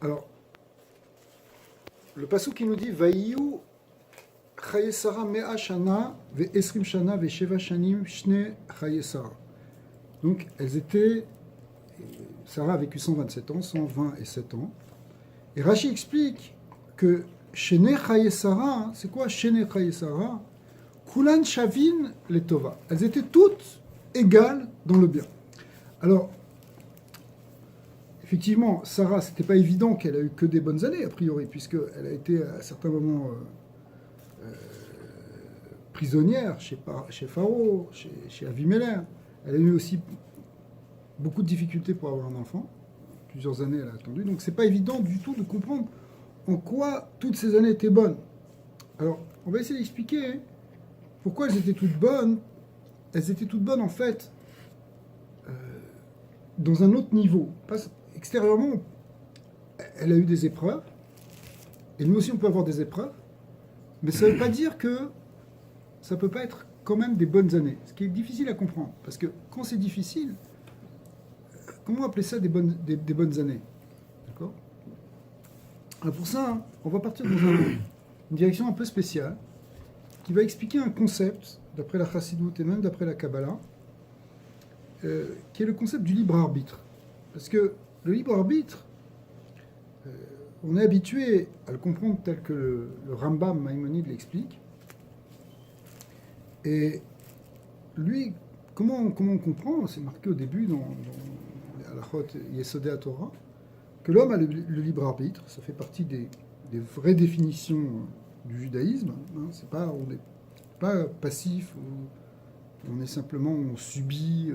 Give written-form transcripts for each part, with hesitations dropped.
Alors, le passage qui nous dit Vaïyu Chaye Sarah Mea Shana ve Esrim Shana ve Sheva Shanim Shne Chaye Sarah. Donc, elles étaient. Sarah a vécu 127 ans, 120 et 7 ans. Et Rashi explique que Shene Chaye Sarah, c'est quoi Shene Chaye Sarah? Kulan Shavin Letova. Elles étaient toutes égales dans le bien. Alors, effectivement, Sarah, c'était pas évident qu'elle a eu que des bonnes années, a priori, puisqu'elle a été à certains moments prisonnière chez Pharaon, chez Avimelech. Elle a eu aussi beaucoup de difficultés pour avoir un enfant. Plusieurs années, elle a attendu. Donc, c'est pas évident du tout de comprendre en quoi toutes ces années étaient bonnes. Alors, on va essayer d'expliquer pourquoi elles étaient toutes bonnes. Elles étaient toutes bonnes, en fait, dans un autre niveau. Extérieurement, elle a eu des épreuves. Et nous aussi, on peut avoir des épreuves. Mais ça ne veut pas dire que ça ne peut pas être quand même des bonnes années. Ce qui est difficile à comprendre. Parce que quand c'est difficile, comment appeler ça des bonnes années? D'accord? Alors pour ça, on va partir dans une direction un peu spéciale qui va expliquer un concept, d'après la Chassidut et même d'après la Kabbalah, qui est le concept du libre arbitre. Parce que le libre arbitre, on est habitué à le comprendre tel que le Rambam Maïmonide l'explique. Et lui, comment on comprend, c'est marqué au début dans Halachot Yesodei Torah, que l'homme a le libre arbitre. Ça fait partie des vraies définitions du judaïsme. C'est pas, on n'est pas passif, on est simplement, on subit,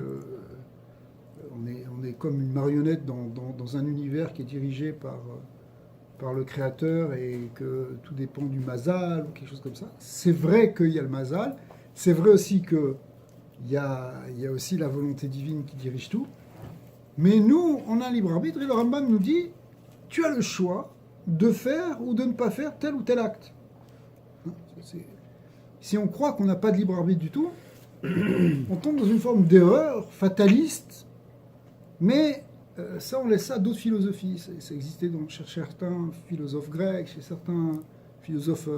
on est comme une marionnette dans un univers qui est dirigé par le créateur et que tout dépend du mazal ou quelque chose comme ça. C'est vrai qu'il y a le mazal, c'est vrai aussi qu'il y a aussi la volonté divine qui dirige tout, mais nous, on a un libre arbitre et le Rambam nous dit, tu as le choix de faire ou de ne pas faire tel ou tel acte. Si on croit qu'on n'a pas de libre arbitre du tout, on tombe dans une forme d'erreur fataliste, mais ça, on laisse ça à d'autres philosophies. Ça existait chez certains philosophes grecs, chez certains philosophes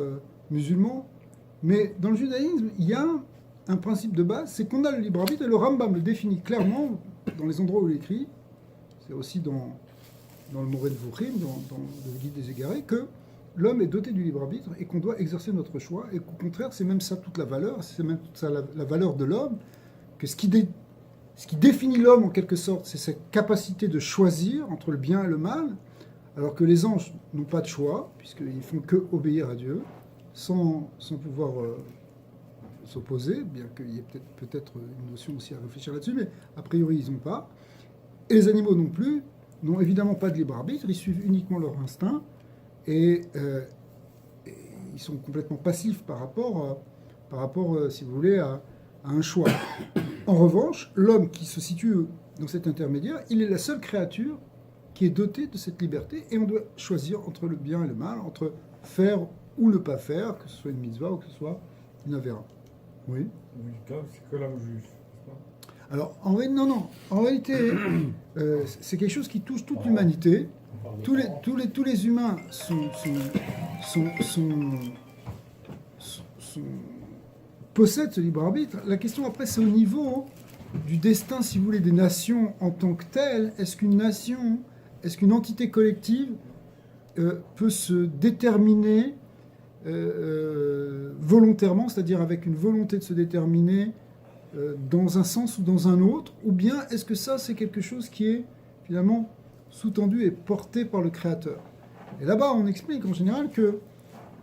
musulmans. Mais dans le judaïsme, il y a un principe de base, c'est qu'on a le libre arbitre, et le Rambam le définit clairement dans les endroits où il écrit, c'est aussi dans le Moreh Nevuchim, dans le Guide des Égarés, que l'homme est doté du libre arbitre et qu'on doit exercer notre choix, et qu'au contraire, c'est même ça toute la valeur, c'est même toute ça la valeur de l'homme, que ce qui définit l'homme en quelque sorte, c'est sa capacité de choisir entre le bien et le mal, alors que les anges n'ont pas de choix, puisqu'ils font que obéir à Dieu, sans pouvoir s'opposer, bien qu'il y ait peut-être une notion aussi à réfléchir là-dessus, mais a priori ils n'ont pas. Et les animaux non plus, n'ont évidemment pas de libre arbitre, ils suivent uniquement leur instinct, et ils sont complètement passifs par rapport si vous voulez, à un choix. En revanche, l'homme qui se situe dans cet intermédiaire, il est la seule créature qui est dotée de cette liberté, et on doit choisir entre le bien et le mal, entre faire ou ne pas faire, que ce soit une mitzvah ou que ce soit une avéra. Oui. C'est que l'homme juge. Alors, non. En réalité, c'est quelque chose qui touche toute l'humanité. Tous les humains possèdent ce libre arbitre. La question après, c'est au niveau du destin, si vous voulez, des nations en tant que telles. Est-ce qu'une entité collective peut se déterminer volontairement, c'est-à-dire avec une volonté de se déterminer dans un sens ou dans un autre, ou bien est-ce que ça, c'est quelque chose qui est finalement sous-tendu et porté par le Créateur? Et là-bas, on explique en général que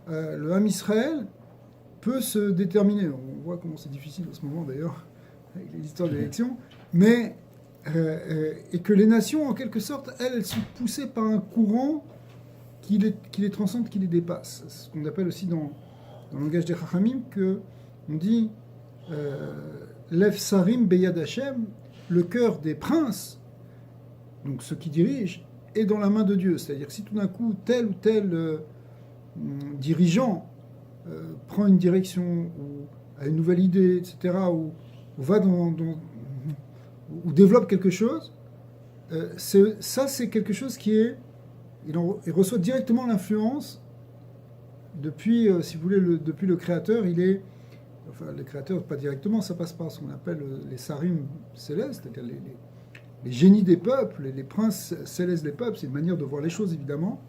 le Ham Israël peut se déterminer. On voit comment c'est difficile en ce moment d'ailleurs, avec les histoires d'élections, mais et que les nations, en quelque sorte, elles sont poussées par un courant qui les transcende, qui les dépasse. C'est ce qu'on appelle aussi dans le langage des Chachamim, qu'on dit Lev Sarim Beyad Hashem, le cœur des princes, donc ceux qui dirigent, est dans la main de Dieu. C'est-à-dire que si tout d'un coup tel ou tel dirigeant prend une direction ou a une nouvelle idée, etc., ou va ou développe quelque chose, c'est quelque chose qui est il reçoit directement l'influence depuis, si vous voulez, depuis le créateur. Enfin, le créateur, pas directement, ça passe par ce qu'on appelle les sarim célestes, c'est-à-dire les génies des peuples, les princes célestes des peuples. C'est une manière de voir les choses, évidemment,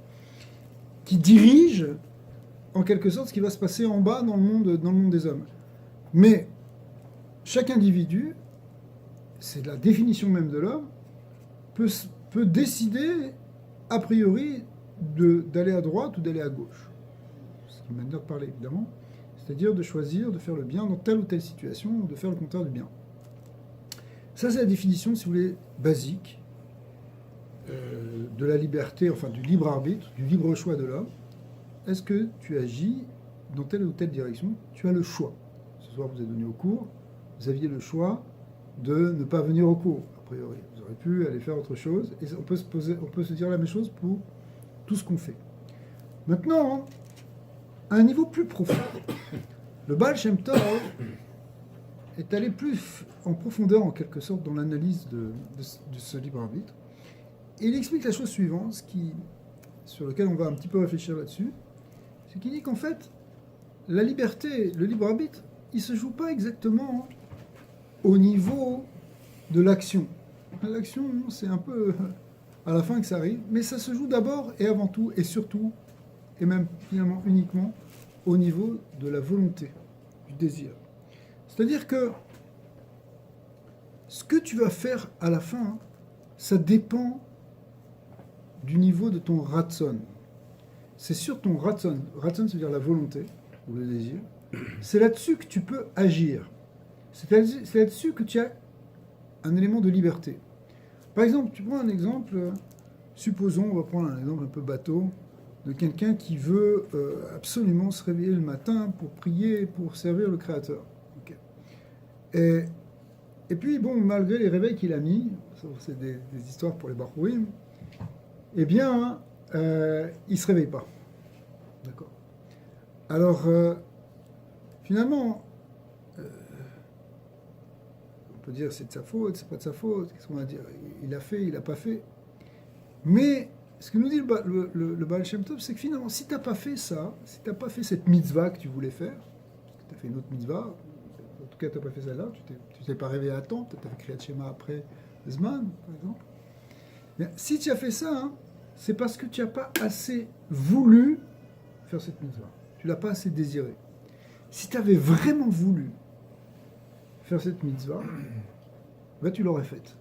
qui dirigent en quelque sorte ce qui va se passer en bas dans le monde des hommes. Mais chaque individu, c'est la définition même de l'homme, peut décider a priori d'aller à droite ou d'aller à gauche. C'est une manière de parler, évidemment. C'est-à-dire de choisir de faire le bien dans telle ou telle situation, ou de faire le contraire du bien. Ça, c'est la définition, si vous voulez, basique de la liberté, enfin du libre arbitre, du libre choix de l'homme. Est-ce que tu agis dans telle ou telle direction? Tu as le choix. Ce soir, vous êtes venu au cours, vous aviez le choix de ne pas venir au cours, a priori. Vous auriez pu aller faire autre chose, et on peut se dire la même chose pour tout ce qu'on fait. Maintenant, à un niveau plus profond, le Baal Shem Tov est allé plus en profondeur, en quelque sorte, dans l'analyse de ce libre arbitre. Et il explique la chose suivante, sur laquelle on va un petit peu réfléchir là-dessus, c'est qu'il dit qu'en fait, la liberté, le libre arbitre, il ne se joue pas exactement au niveau de l'action. L'action, c'est un peu à la fin que ça arrive, mais ça se joue d'abord et avant tout, et surtout, et même finalement uniquement, au niveau de la volonté, du désir. C'est-à-dire que ce que tu vas faire à la fin, ça dépend du niveau de ton ratson. C'est sur ton ratson. Ratson, c'est-à-dire la volonté, ou le désir. C'est là-dessus que tu peux agir. C'est là-dessus que tu as un élément de liberté. Par exemple, tu prends un exemple, supposons, on va prendre un exemple un peu bateau, de quelqu'un qui veut absolument se réveiller le matin pour prier, pour servir le Créateur. Okay. Et puis, bon, malgré les réveils qu'il a mis, c'est des histoires pour les Barouim, eh bien, il ne se réveille pas. D'accord. Alors, finalement, on peut dire c'est de sa faute, c'est pas de sa faute, qu'est-ce qu'on va dire? Il a fait, il n'a pas fait. Mais ce que nous dit le Baal Shem Tov, c'est que finalement, si tu n'as pas fait ça, si tu n'as pas fait cette mitzvah que tu voulais faire, parce que tu as fait une autre mitzvah, en tout cas, tu n'as pas fait celle-là, tu t'es pas réveillé à temps, peut-être tu as fait Kriyat Shema après Zman, par exemple. Mais si tu as fait ça, hein, c'est parce que tu n'as pas assez voulu faire cette mitzvah. Tu ne l'as pas assez désiré. Si tu avais vraiment voulu faire cette mitzvah, ben tu l'aurais faite.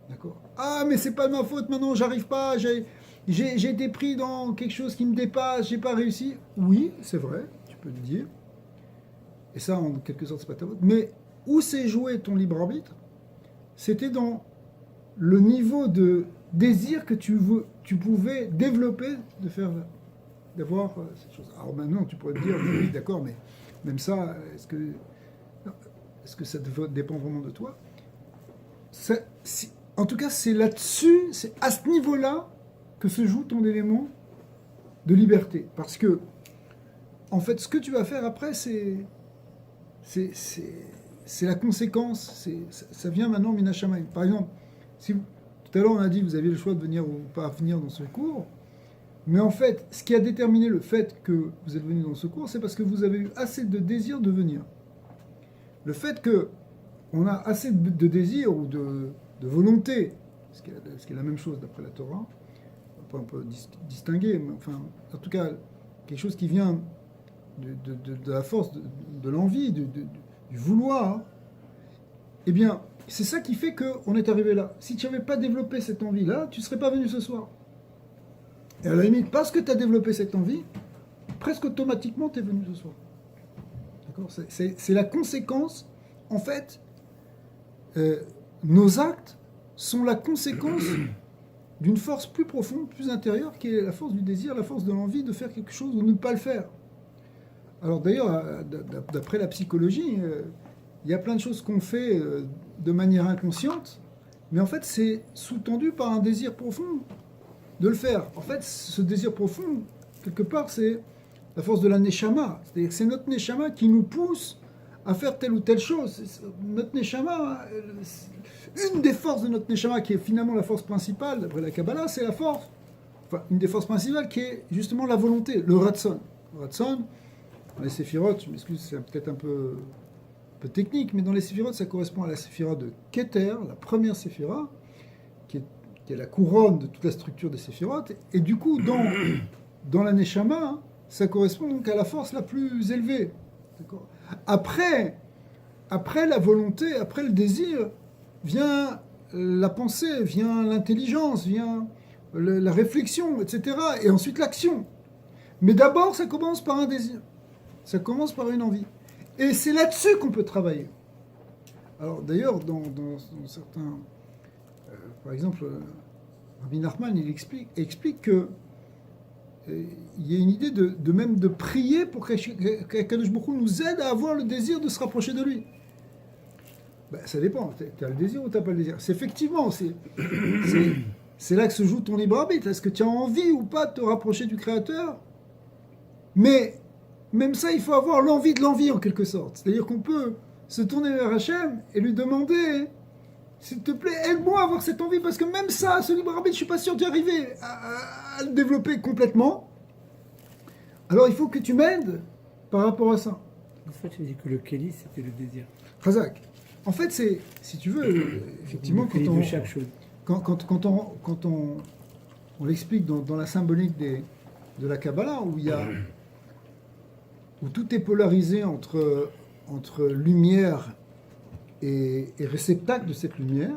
D'accord? Ah, mais c'est pas de ma faute, maintenant j'arrive pas, j'ai été pris dans quelque chose qui me dépasse, j'ai pas réussi. Oui, c'est vrai, tu peux le dire. Et ça, en quelque sorte, c'est pas ta faute. Mais où s'est joué ton libre arbitre? C'était dans le niveau de désir que tu pouvais développer d'avoir cette chose. Alors maintenant, tu pourrais te dire, oui, d'accord, mais même ça, est-ce que ça dépend vraiment de toi? En tout cas, c'est là-dessus, c'est à ce niveau-là que se joue ton élément de liberté. Parce que, en fait, ce que tu vas faire après, c'est la conséquence. Ça vient maintenant Mina Shamayim. Par exemple, tout à l'heure on a dit que vous aviez le choix de venir ou pas venir dans ce cours, mais en fait, ce qui a déterminé le fait que vous êtes venu dans ce cours, c'est parce que vous avez eu assez de désir de venir. Le fait qu'on a assez de désir ou de volonté, ce qui est la même chose d'après la Torah, on peut distinguer, mais enfin, en tout cas, quelque chose qui vient de la force, de l'envie, du vouloir, eh bien, c'est ça qui fait qu'on est arrivé là. Si tu n'avais pas développé cette envie-là, tu ne serais pas venu ce soir. Et à la limite, parce que tu as développé cette envie, presque automatiquement, tu es venu ce soir. D'accord? C'est la conséquence, en fait, nos actes sont la conséquence d'une force plus profonde, plus intérieure, qui est la force du désir, la force de l'envie de faire quelque chose ou de ne pas le faire. Alors d'ailleurs, d'après la psychologie, il y a plein de choses qu'on fait de manière inconsciente, mais en fait c'est sous-tendu par un désir profond de le faire. En fait, ce désir profond, quelque part, c'est la force de la neshama. C'est-à-dire que c'est notre neshama qui nous pousse à faire telle ou telle chose. Notre neshama, une des forces de notre neshama, qui est finalement la force principale, d'après la Kabbalah, c'est la force enfin, une des forces principales qui est justement la volonté, le Ratson. Le Ratson, dans les séphirotes, je m'excuse, c'est peut-être un peu technique, mais dans les séphirotes, ça correspond à la séphira de Keter, la première séphira, qui est la couronne de toute la structure des séphirotes. Et du coup, dans la Neshama, ça correspond donc à la force la plus élevée. D'accord. Après la volonté, après le désir, vient la pensée, vient l'intelligence, vient la réflexion, etc. Et ensuite l'action. Mais d'abord, ça commence par un désir. Ça commence par une envie. Et c'est là-dessus qu'on peut travailler. Alors d'ailleurs, dans certains... par exemple, Rabbi Nachman, il explique que il y a une idée de même de prier pour qu'Akadosh Baruch Hu nous aide à avoir le désir de se rapprocher de lui. Ben, ça dépend. Tu as le désir ou tu n'as pas le désir. C'est effectivement, c'est là que se joue ton libre arbitre. Est-ce que tu as envie ou pas de te rapprocher du Créateur? Mais même ça, il faut avoir l'envie de l'envie en quelque sorte. C'est-à-dire qu'on peut se tourner vers Hachem et lui demander, s'il te plaît, aide-moi à avoir cette envie, parce que même ça, ce libre arbitre, je suis pas sûr d'y arriver à le développer complètement. Alors il faut que tu m'aides par rapport à ça. En fait, tu dis que le Kéli, c'était le désir. Razak. En fait, c'est, si tu veux, effectivement, le Kéli de chaque chose. Quand on l'explique dans la symbolique de la Kabbalah, où tout est polarisé entre lumière et réceptacle de cette lumière,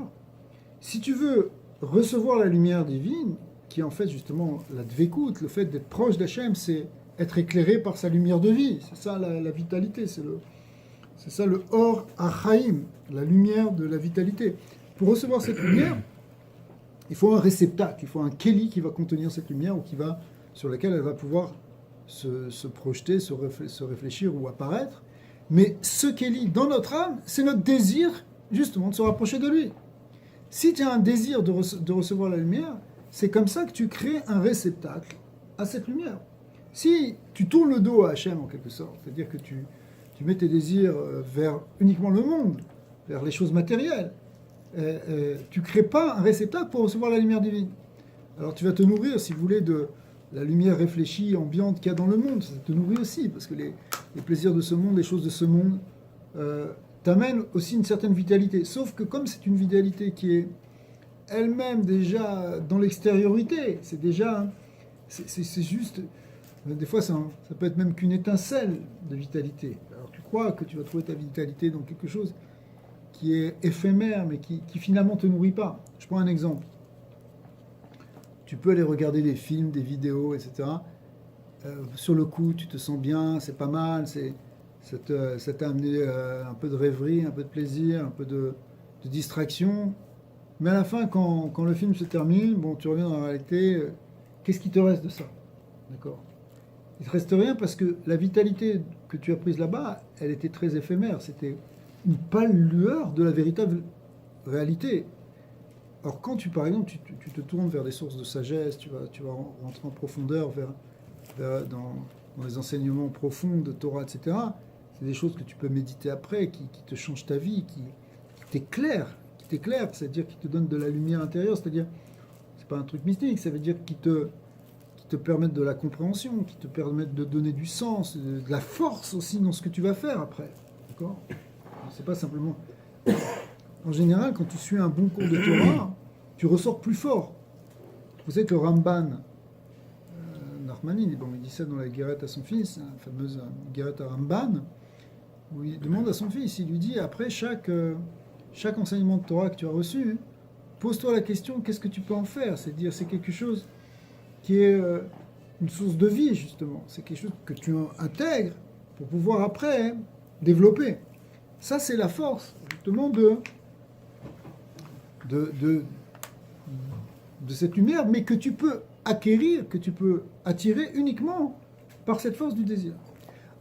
si tu veux recevoir la lumière divine, qui est en fait justement la dvekout, le fait d'être proche d'Hachem, c'est être éclairé par sa lumière de vie. C'est ça la vitalité, c'est ça le Or Achaim, la lumière de la vitalité. Pour recevoir cette lumière, il faut un réceptacle, il faut un keli qui va contenir cette lumière ou sur laquelle elle va pouvoir se projeter, se réfléchir ou apparaître. Mais ce keli dans notre âme, c'est notre désir justement de se rapprocher de lui. Si tu as un désir de recevoir la lumière, c'est comme ça que tu crées un réceptacle à cette lumière. Si tu tournes le dos à Hachem en quelque sorte, c'est-à-dire que tu mets tes désirs vers uniquement le monde, vers les choses matérielles, tu ne crées pas un réceptacle pour recevoir la lumière divine. Alors tu vas te nourrir, si vous voulez, de la lumière réfléchie, ambiante qu'il y a dans le monde. Ça te nourrit aussi, parce que les plaisirs de ce monde, les choses de ce monde, t'amènent aussi une certaine vitalité. Sauf que comme c'est une vitalité qui est elle-même déjà dans l'extériorité, c'est déjà... C'est juste... Des fois, ça peut être même qu'une étincelle de vitalité. Alors tu crois que tu vas trouver ta vitalité dans quelque chose qui est éphémère, mais qui finalement ne te nourrit pas. Je prends un exemple. Tu peux aller regarder des films, des vidéos, etc. Sur le coup, tu te sens bien, c'est pas mal, ça t'a amené un peu de rêverie, un peu de plaisir, un peu de distraction. Mais à la fin, quand le film se termine, bon, tu reviens dans la réalité, qu'est-ce qui te reste de ça? D'accord? Il ne te reste rien parce que la vitalité que tu as prise là-bas, elle était très éphémère. C'était une pâle lueur de la véritable réalité. Alors quand par exemple, tu te tournes vers des sources de sagesse, tu vas rentrer en profondeur dans les enseignements profonds de Torah, etc., c'est des choses que tu peux méditer après, qui te changent ta vie, qui t'éclairent, c'est-à-dire qui te donnent de la lumière intérieure, c'est-à-dire, c'est pas un truc mystique, ça veut dire qui te permettent de la compréhension, qui te permettent de donner du sens, de la force aussi dans ce que tu vas faire après. D'accord ? C'est pas simplement... En général, quand tu suis un bon cours de Torah, tu ressors plus fort. Vous savez que le Ramban, Nachmani, il dit ça dans la guérette à son fils, la fameuse guérette à Ramban, où il demande à son fils, il lui dit, après chaque enseignement de Torah que tu as reçu, pose-toi la question, qu'est-ce que tu peux en faire? C'est-à-dire, c'est quelque chose qui est une source de vie, justement. C'est quelque chose que tu intègres pour pouvoir après développer. Ça, c'est la force, justement, de cette lumière, mais que tu peux acquérir, que tu peux attirer uniquement par cette force du désir.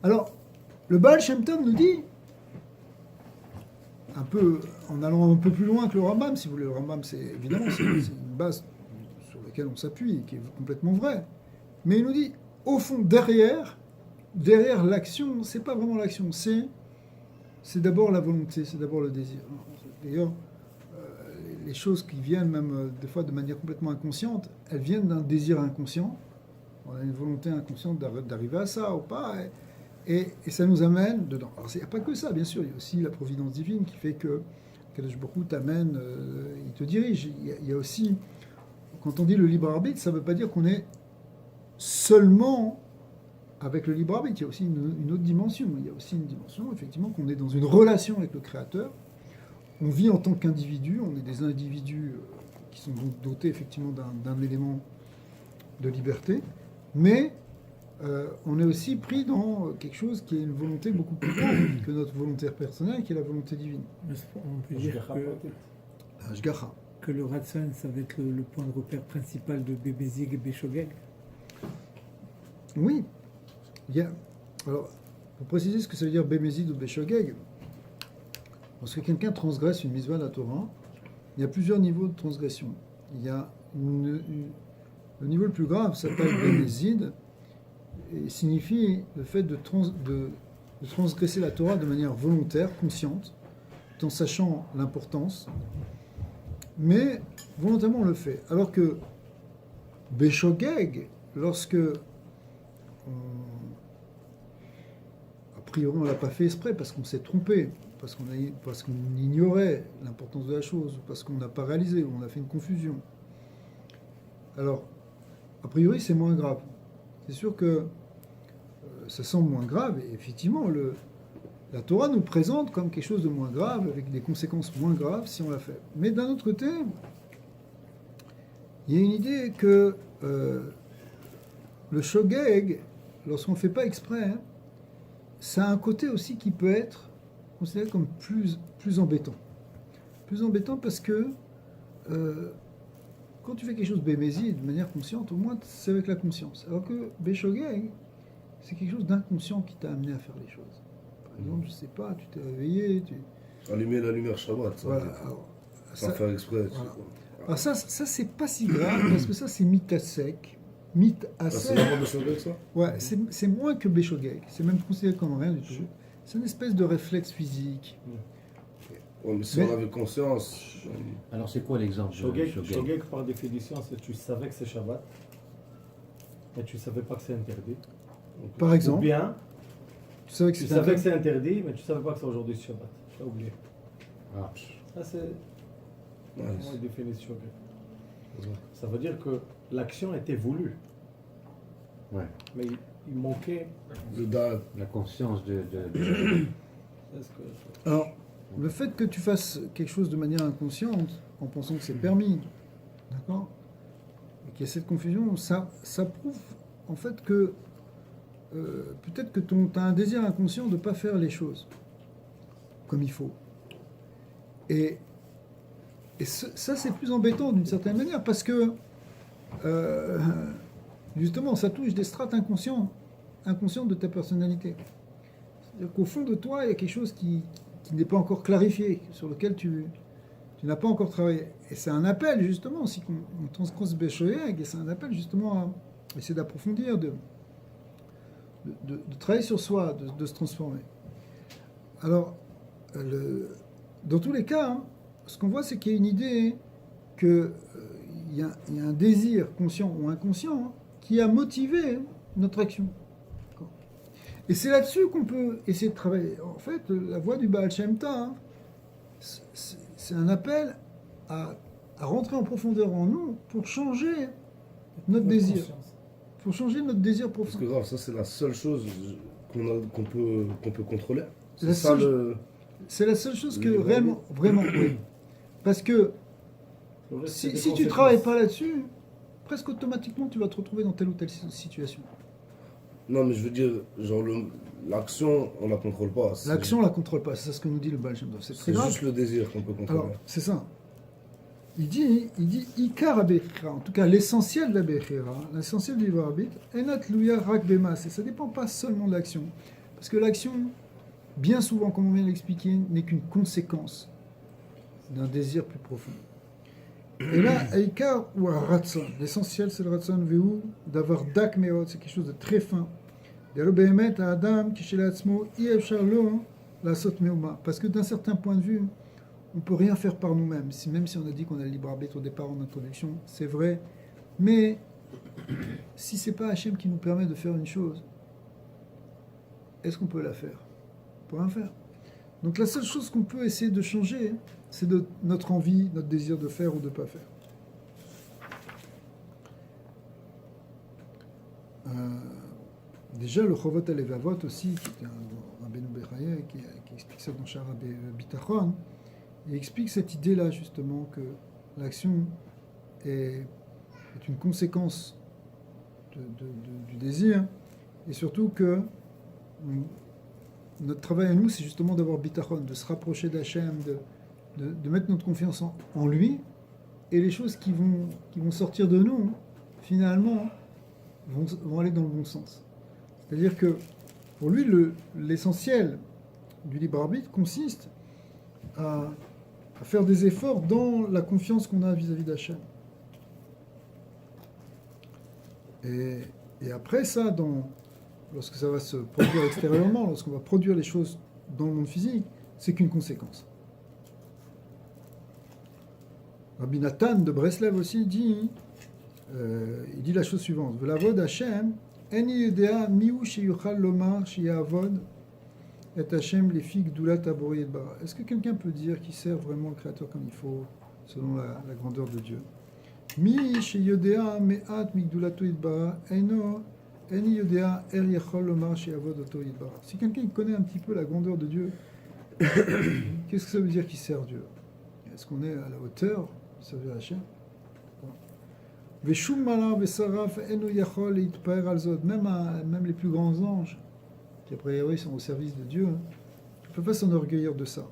Alors, le Baal Shem Tov nous dit, un peu, en allant un peu plus loin que le Rambam, si vous voulez, le Rambam, c'est évidemment c'est une base sur laquelle on s'appuie, qui est complètement vraie, mais il nous dit, au fond, derrière l'action, c'est pas vraiment l'action, c'est d'abord la volonté, c'est d'abord le désir. D'ailleurs, les choses qui viennent même des fois de manière complètement inconsciente, elles viennent d'un désir inconscient. On a une volonté inconsciente d'arriver à ça ou pas, et ça nous amène dedans. Alors il n'y a pas que ça, bien sûr, il y a aussi la providence divine qui fait que Kadosh Baruch Hu t'amène, il te dirige. Il y a aussi, quand on dit le libre arbitre, ça ne veut pas dire qu'on est seulement avec le libre arbitre, il y a aussi une autre dimension. Il y a aussi une dimension, effectivement, qu'on est dans une relation avec le Créateur. On vit en tant qu'individu, on est des individus qui sont donc dotés effectivement d'un élément de liberté, mais on est aussi pris dans quelque chose qui est une volonté beaucoup plus grande que notre volonté personnelle, qui est la volonté divine. On peut dire Ashgacha. que le Ratson, ça va être le point de repère principal de Bébézig et Béchogeg. Oui. Alors, pour préciser ce que ça veut dire Bémézid ou Béchogeg, lorsque quelqu'un transgresse une mitzvah de la Torah, il y a plusieurs niveaux de transgression. Il y a le niveau le plus grave s'appelle Bémézid, et signifie le fait de transgresser la Torah de manière volontaire, consciente, tout en sachant l'importance, mais volontairement on le fait. Alors que Béchogeg, lorsque a priori on ne l'a pas fait exprès parce qu'on s'est trompé, parce qu'on ignorait l'importance de la chose, parce qu'on n'a pas réalisé, ou on a fait une confusion. Alors, a priori c'est moins grave. C'est sûr que ça semble moins grave, et effectivement, la Torah nous présente comme quelque chose de moins grave, avec des conséquences moins graves si on l'a fait. Mais d'un autre côté, il y a une idée que le shogeg, lorsqu'on ne fait pas exprès, hein, ça a un côté aussi qui peut être considéré comme plus embêtant. Plus embêtant parce que quand tu fais quelque chose bémézi de manière consciente, au moins c'est avec la conscience. Alors que béshogeg, c'est quelque chose d'inconscient qui t'a amené à faire les choses. Par exemple, je sais pas, tu t'es réveillé, Allumer la lumière Shabbat, ça, voilà. Alors, sans faire exprès. Voilà. Alors ça c'est pas si grave, parce que ça c'est mythe à sec. Mythe à C'est sec. vraiment de Shabbat, ça? Ouais, c'est moins que béshogeg. C'est même considéré comme rien du tout. C'est une espèce de réflexe physique. Ouais, mais si on avait conscience. Alors c'est quoi l'exemple de Shogeg, Shogeg? Shogeg, par définition, c'est que tu savais que c'est Shabbat, mais tu ne savais pas que c'est interdit. Par Ou exemple, bien, tu savais que tu c'était savais que interdit. c'est interdit, mais tu ne savais pas que c'est aujourd'hui Shabbat. Tu as oublié. Ah, Ça, c'est Ouais, comment il définit Shogeg. Ça veut dire que l'action était voulue, ouais. mais il manquait. le date. La conscience de... Est-ce que- Alors, le fait que tu fasses quelque chose de manière inconsciente, en pensant que c'est permis, d'accord, et qu'il y a cette confusion, ça prouve en fait que peut-être que tu as un désir inconscient de ne pas faire les choses comme il faut. Et ça, c'est plus embêtant d'une certaine manière, parce que justement, ça touche des strates inconscientes de ta personnalité. C'est-à-dire qu'au fond de toi, il y a quelque chose qui n'est pas encore clarifié, sur lequel tu n'as pas encore travaillé. Et c'est un appel, justement, aussi qu'on transcrosse Béchoyeg, et c'est un appel, justement, à essayer d'approfondir, de travailler sur soi, de se transformer. Alors, dans tous les cas, hein, ce qu'on voit, c'est qu'il y a une idée qu'il y a un désir conscient ou inconscient hein, qui a motivé notre action. D'accord. Et c'est là-dessus qu'on peut essayer de travailler. En fait, la voie du Baal Shem Tov, hein, c'est un appel à rentrer en profondeur en nous pour changer notre désir. conscience. Pour changer notre désir Parce profond. que grave, ça c'est la seule chose qu'on peut contrôler. La C'est ça seule- le. C'est la seule chose que Le réellement, vraiment, oui. Parce que Le reste, c'est si des tu ne conséquences. travailles pas là-dessus, presque automatiquement, tu vas te retrouver dans telle ou telle situation. Non, mais je veux dire, genre l'action, on la contrôle pas. C'est- L'action, on la contrôle pas. C'est ça ce que nous dit le Baal Shem Tov. C'est très C'est grave. juste le désir qu'on peut contrôler. Alors, c'est ça. Il dit Ikar Abechira, en tout cas l'essentiel de la Bechira, l'essentiel du libre arbitre, Enat Luya Rak Bemas. Et ça ne dépend pas seulement de l'action. Parce que l'action, bien souvent, comme on vient de l'expliquer, n'est qu'une conséquence d'un désir plus profond. Et là, Ikar ou Ratson, l'essentiel c'est le Ratson Veu, d'avoir Dak Meot, c'est quelque chose de très fin. Parce que d'un certain point de vue, on ne peut rien faire par nous-mêmes. Même si on a dit qu'on a le libre arbitre au départ en introduction, c'est vrai. Mais si ce n'est pas Hachem qui nous permet de faire une chose, est-ce qu'on peut la faire? On ne peut rien faire. Donc la seule chose qu'on peut essayer de changer, c'est notre envie, notre désir de faire ou de ne pas faire. Déjà, le Chovot HaLevavot aussi, qui est un Rabbeinu Bechaye, qui explique ça dans Shara Bitachon, il explique cette idée-là, justement, que l'action est une conséquence du désir, et surtout que notre travail à nous, c'est justement d'avoir Bitachon, de se rapprocher d'Hachem, de mettre notre confiance en lui, et les choses qui vont sortir de nous, finalement, vont aller dans le bon sens. C'est-à-dire que, pour lui, l'essentiel du libre arbitre consiste à faire des efforts dans la confiance qu'on a vis-à-vis d'Hachem. Et après ça, lorsque ça va se produire extérieurement, lorsqu'on va produire les choses dans le monde physique, c'est qu'une conséquence. Rabbi Nathan de Breslev aussi dit la chose suivante: V'lavod Hashem, eni yedea miu sheyuchal lomar sheyavod et Hashem lefi gdulat abori et bara. Est-ce que quelqu'un peut dire qu'il sert vraiment le Créateur comme il faut, selon la grandeur de Dieu? Mi sheyodea me'at migdulato itbara eno eni yodea er yachol lomar sheyavod oto itbara. Si quelqu'un connaît un petit peu la grandeur de Dieu, qu'est-ce que ça veut dire qu'il sert Dieu? Est-ce qu'on est à la hauteur de servir Hachem? Même les plus grands anges, qui a priori sont au service de Dieu, ne peuvent pas s'enorgueillir de ça.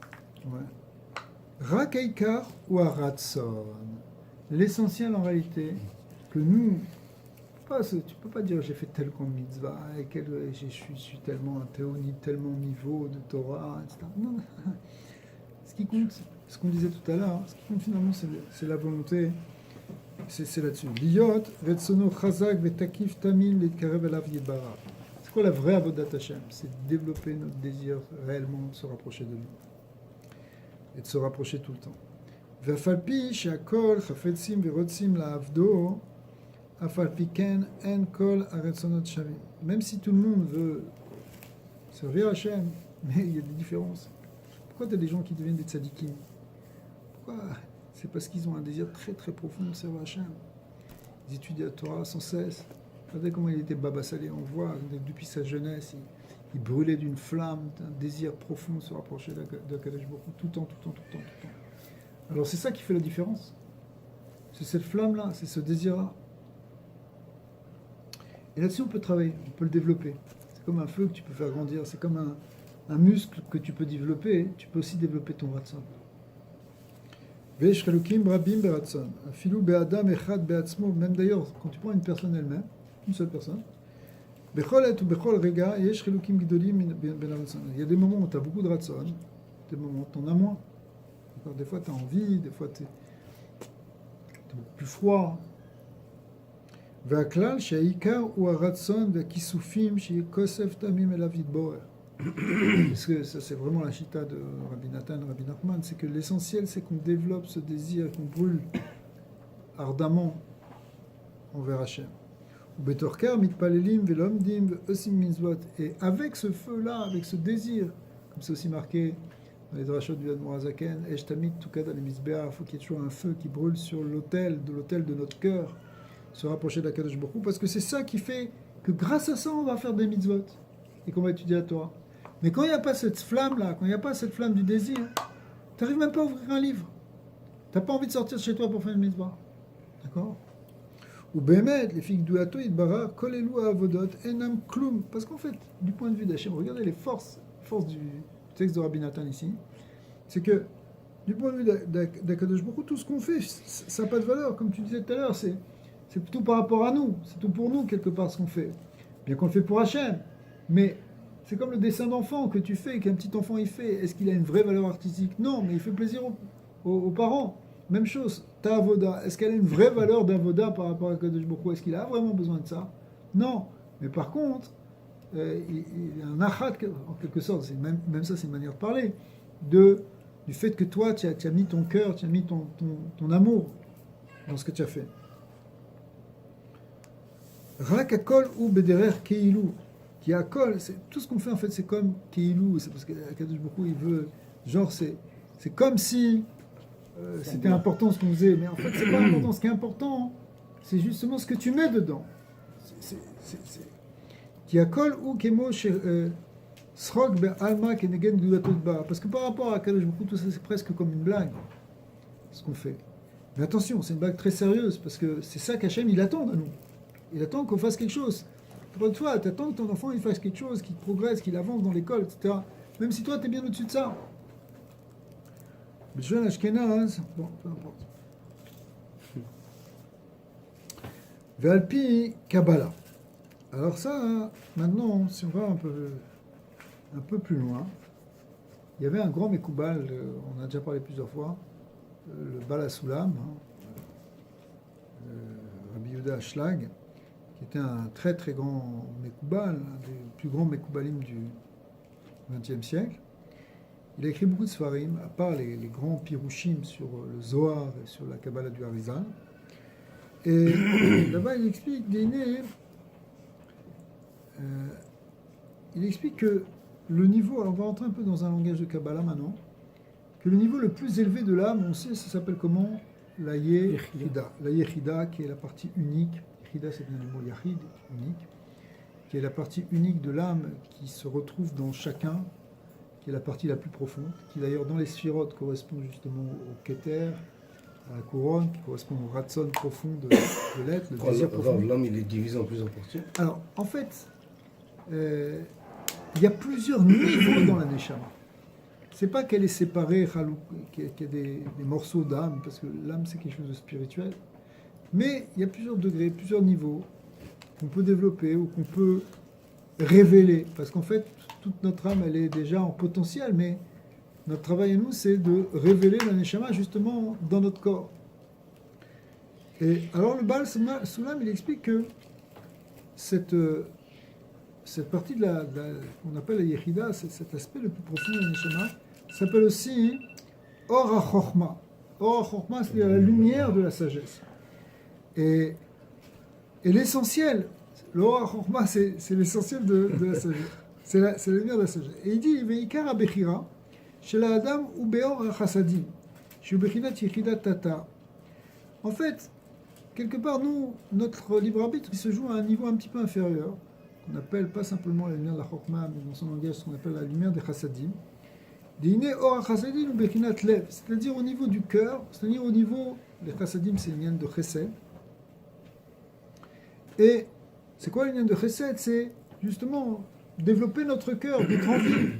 Rakaikar ou Aratson. L'essentiel en réalité, que nous, tu ne peux pas dire j'ai fait tel grande mitzvah, et je suis tellement un théonite, tellement niveau de Torah, etc. Non. Ce qui compte, ce qu'on disait tout à l'heure, ce qui compte finalement, c'est la volonté. C'est là-dessus. Liyot, Retsono, Chazak, Vetakif, Tamil, Litkarev, Elav, Yidbara. C'est quoi la vraie Avodat Hashem? C'est de développer notre désir réellement de se rapprocher de lui. Et de se rapprocher tout le temps. Vafalpi, Shakol, Chafetzim, Verotzim, Laavdo, Afalpiken, En Kol, Aretsonot Shavim. Même si tout le monde veut servir Hashem, mais il y a des différences. Pourquoi tu as des gens qui deviennent des tzadikim? Pourquoi? C'est parce qu'ils ont un désir très très profond de servir Hachem. Ils étudient la Torah sans cesse. Regardez comment il était Baba Salé, on voit depuis sa jeunesse, il brûlait d'une flamme, d'un désir profond de se rapprocher d'Akadosh Baruch Hu, tout le temps. Alors c'est ça qui fait la différence. C'est cette flamme-là, c'est ce désir-là. Et là-dessus on peut travailler, on peut le développer. C'est comme un feu que tu peux faire grandir, c'est comme un muscle que tu peux développer, tu peux aussi développer ton ratson. Même d'ailleurs, quand tu prends une personne elle-même, une seule personne, il y a des moments où tu as beaucoup de ratson, des moments où tu en as moins. Des fois tu as envie, des fois tu es beaucoup plus froid. Parce que ça c'est vraiment la chita de Rabbi Nathan, Rabbi Nachman, c'est que l'essentiel c'est qu'on développe ce désir, qu'on brûle ardemment envers Hachem. Et avec ce feu-là, avec ce désir, comme c'est aussi marqué dans les drachot du Admor Hazaken, il faut qu'il y ait toujours un feu qui brûle sur l'autel de notre cœur, se rapprocher d'Akadosh Baruch Hu, parce que c'est ça qui fait que grâce à ça on va faire des mitzvot et qu'on va étudier la Torah. Mais quand il n'y a pas cette flamme-là, quand il n'y a pas cette flamme du désir, tu n'arrives même pas à ouvrir un livre. Tu n'as pas envie de sortir de chez toi pour faire une mitzvah. D'accord? Ou Bémet, les filles d'Ouato, Idbara, Kolelu Avodot, Enam Klum. Parce qu'en fait, du point de vue d'Hachem, regardez les forces du texte de Rabbi Nathan ici, c'est que du point de vue d'Akadosh Baruch Hu, tout ce qu'on fait, ça n'a pas de valeur. Comme tu disais tout à l'heure, c'est tout par rapport à nous. C'est tout pour nous, quelque part, ce qu'on fait. Bien qu'on le fait pour Hachem. Mais c'est comme le dessin d'enfant que tu fais, qu'un petit enfant il fait. Est-ce qu'il a une vraie valeur artistique? Non, mais il fait plaisir aux parents. Même chose, ta avoda. Est-ce qu'elle a une vraie valeur d'avoda par rapport à Kadosh Baruch Hu? Est-ce qu'il a vraiment besoin de ça? Non. Mais par contre, il y a un achat, en quelque sorte, même ça c'est une manière de parler, de du fait que toi, tu as mis ton cœur, tu as mis ton amour dans ce que tu as fait. Rak akol ou bederer keilou. Qui akol, tout ce qu'on fait en fait, c'est comme keilou. C'est parce que Kadosh Baruch Hu, il veut, genre, c'est comme si c'était important ce qu'on faisait. Mais en fait, c'est pas important. Ce qui est important, c'est justement ce que tu mets dedans. Qui akol ou kemo srog be alma kenegen gudatot ba. Parce que par rapport à Kadosh Baruch Hu, tout ça, c'est presque comme une blague, ce qu'on fait. Mais attention, c'est une blague très sérieuse, parce que c'est ça qu'Hachem, il attend de nous. Il attend qu'on fasse quelque chose. Pour toi, tu attends que ton enfant il fasse quelque chose, qu'il progresse, qu'il avance dans l'école, etc. Même si toi, tu es bien au-dessus de ça. Le jeune Ashkenaz, bon, peu importe. Valpi Kabbalah. Alors ça, maintenant, si on va un peu plus loin, il y avait un grand Mekoubal, on a déjà parlé plusieurs fois, le Bala Sulam, Rabbi Yehuda Ashlag, qui était un très très grand Mekoubal, un des plus grands Mekoubalim du XXe siècle. Il a écrit beaucoup de Sfarim, à part les grands Pirushim sur le Zohar et sur la Kabbalah du Harizal. Et là-bas, il explique il explique que le niveau, alors on va rentrer un peu dans un langage de Kabbalah maintenant, que le niveau le plus élevé de l'âme, on sait, ça s'appelle comment? La Yechida. La Yechida, qui est la partie unique. Yechida, c'est bien le mot Yachid, unique, qui est la partie unique de l'âme qui se retrouve dans chacun, qui est la partie la plus profonde, qui d'ailleurs dans les sphirotes correspond justement au Keter, à la couronne, qui correspond au Ratson profond de l'être, le désir profond. L'homme, il est divisé en plusieurs portions. Alors, en fait, il y a plusieurs niveaux dans la Neshama. C'est pas qu'elle est séparée, qu'il y a des morceaux d'âme, parce que l'âme c'est quelque chose de spirituel, mais il y a plusieurs degrés, plusieurs niveaux qu'on peut développer ou qu'on peut révéler, parce qu'en fait, toute notre âme, elle est déjà en potentiel, mais notre travail à nous, c'est de révéler la Neshama justement dans notre corps. Et alors le Baal Sulam, il explique que cette partie qu'on appelle la Yechida, cet aspect le plus profond de la Neshama, s'appelle aussi Or HaChochma. Or HaChochma, c'est la lumière de la sagesse. Et l'essentiel, le Or HaChochma, c'est l'essentiel de la sagesse. C'est la lumière de la sagesse. Et il dit Veikar HaBechira, chez la Adam ou Beor HaChasadim, chez Bechinat Yechidat Tata. En fait, quelque part, nous, notre libre arbitre, il se joue à un niveau un petit peu inférieur, qu'on appelle pas simplement la lumière de la Chokhmah, mais dans son langage, ce qu'on appelle la lumière des Chassadim. C'est-à-dire au niveau du cœur, c'est-à-dire au niveau, les Chassadim, c'est une ligne de Chesed. Et c'est quoi l'union de Chesed? C'est justement développer notre cœur, d'être en vie.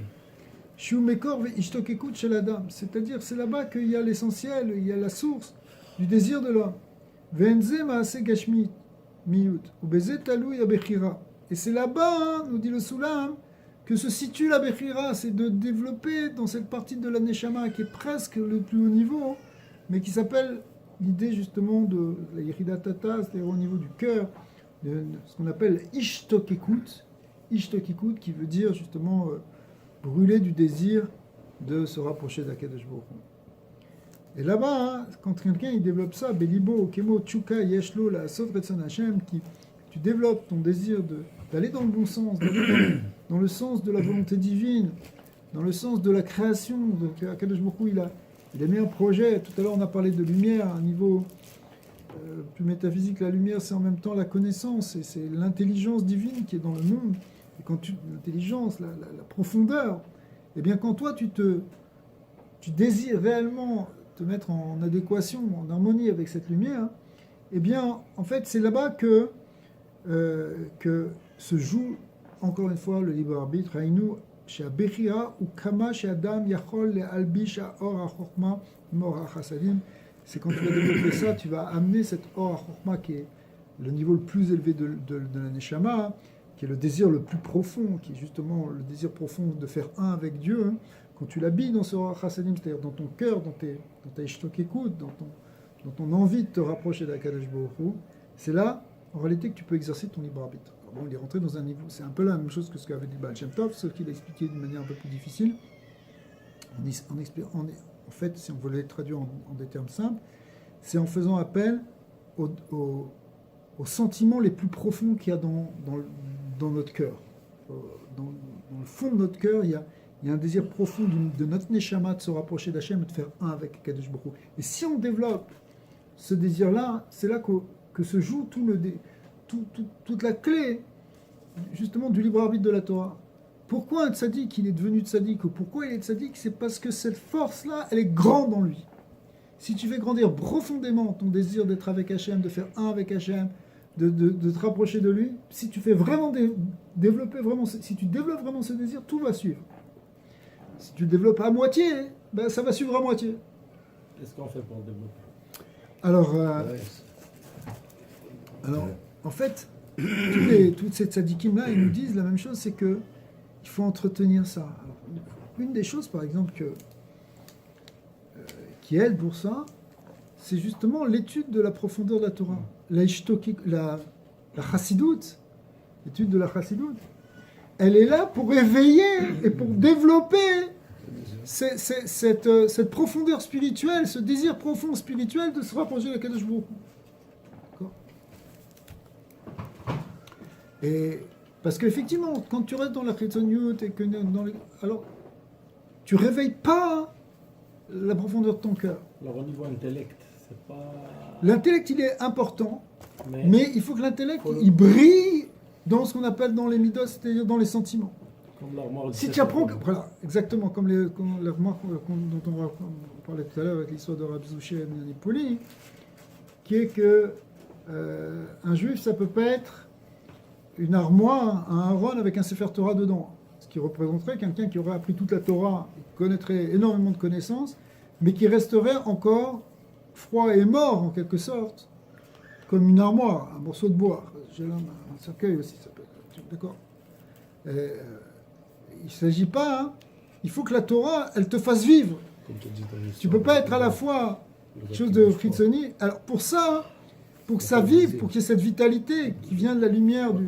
C'est-à-dire c'est là-bas qu'il y a l'essentiel, il y a la source du désir de l'homme. Et c'est là-bas, nous dit le Soulam, que se situe la Bechira, c'est de développer dans cette partie de la Neshama qui est presque le plus haut niveau, mais qui s'appelle l'idée justement de la Yerida Tata, c'est-à-dire au niveau du cœur, de ce qu'on appelle Ishtokekut, qui veut dire justement brûler du désir de se rapprocher d'Akadosh Baruch Hu. Et là-bas, quand quelqu'un il développe ça, Belibo, Kemo, Tchuka, Yeshlo, la Sot Retson Hashem, tu développes ton désir d'aller dans le bon sens, d'aller dans le sens de la volonté divine, dans le sens de la création. Donc Akadosh Baruch Hu, il a mis un projet. Tout à l'heure, on a parlé de lumière à un niveau plus métaphysique. La lumière, c'est en même temps la connaissance, et c'est l'intelligence divine qui est dans le monde. Et quand l'intelligence, la profondeur, eh bien quand toi tu désires réellement te mettre en adéquation, en harmonie avec cette lumière, eh bien en fait c'est là-bas que se joue encore une fois le libre arbitre. Haïnu chez Bechira ou Kama chez Adam Yachol le Albish Or HaChochma Mor HaChasadim. C'est quand tu vas développer ça, tu vas amener cette Or HaChochma qui est le niveau le plus élevé de la Neshama, qui est le désir le plus profond, qui est justement le désir profond de faire un avec Dieu. Quand tu l'habilles dans ce Chassadim, c'est-à-dire dans ton cœur, dans ta Ishtokekut, dans ton envie de te rapprocher d'Akadosh Baruch Hu, c'est là, en réalité, que tu peux exercer ton libre arbitre. Alors bon, il est rentré dans un niveau, c'est un peu la même chose que ce qu'avait dit Baal Shem Tov, sauf qu'il a expliqué d'une manière un peu plus difficile, en fait, si on voulait le traduire en des termes simples, c'est en faisant appel aux sentiments les plus profonds qu'il y a dans notre cœur. Dans le fond de notre cœur, il y a un désir profond de notre Neshama de se rapprocher d'Hachem et de faire un avec Kadosh Baruch Hu. Et si on développe ce désir-là, c'est là que se joue toute la clé, justement, du libre arbitre de la Torah. Pourquoi un tzaddik, il est devenu tzaddik, ou pourquoi il est tzaddik, c'est parce que cette force-là, elle est grande en lui. Si tu fais grandir profondément ton désir d'être avec Hachem, de faire un avec Hachem, de te rapprocher de lui, si tu fais vraiment si tu développes vraiment ce désir, tout va suivre. Si tu le développes à moitié, ben, ça va suivre à moitié. Qu'est-ce qu'on fait pour le développer? Alors, Ouais. en fait, toutes ces tzadikim-là, ils nous disent la même chose, c'est que il faut entretenir ça. Alors, une des choses, par exemple, qui aide pour ça, c'est justement l'étude de la profondeur de la Torah. La chassidoute, l'étude de la chassidoute, elle est là pour éveiller et pour développer cette profondeur spirituelle, ce désir profond spirituel de se rapprocher de Kadosh Baruch Hu. D'accord ? Et parce qu'effectivement, quand tu restes dans la chitzoniut et que alors tu réveilles pas la profondeur de ton cœur. Alors au niveau intellect, c'est pas... L'intellect, il est important, mais il faut que l'intellect, il brille dans ce qu'on appelle dans les midos, c'est-à-dire dans les sentiments. Comme l'armoire Si tu apprends, voilà, exactement, comme la remarque dont on parlait tout à l'heure avec l'histoire de Rabbi Zouché et Manipoli, qui est que un juif, ça peut pas être une armoire, un Aaron avec un Sefer Torah dedans, ce qui représenterait quelqu'un qui aurait appris toute la Torah, qui connaîtrait énormément de connaissances, mais qui resterait encore froid et mort en quelque sorte, comme une armoire, un morceau de bois. J'ai là un cercueil aussi, ça peut être, d'accord. Il ne s'agit pas, hein, il faut que la Torah, elle te fasse vivre. Tu ne peux pas être à la fois quelque chose de fritzoni. Alors pour ça, pour que ça vive, pour qu'il y ait cette vitalité qui vient de la lumière, de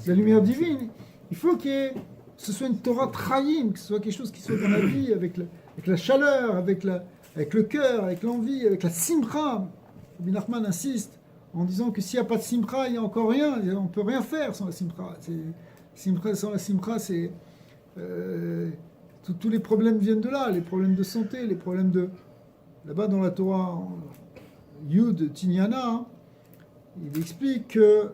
la lumière divine, il faut que ce soit une Torah trahim, que ce soit quelque chose qui soit dans la vie, avec la chaleur, avec le cœur, avec l'envie, avec la simcha. Rabbi Nachman insiste en disant que s'il n'y a pas de simcha, il n'y a encore rien, on ne peut rien faire sans la simcha. Sans la simcha, c'est... tous les problèmes viennent de là, les problèmes de santé, les problèmes de... Là-bas dans la Torah, Yud Tinyana, hein, il explique que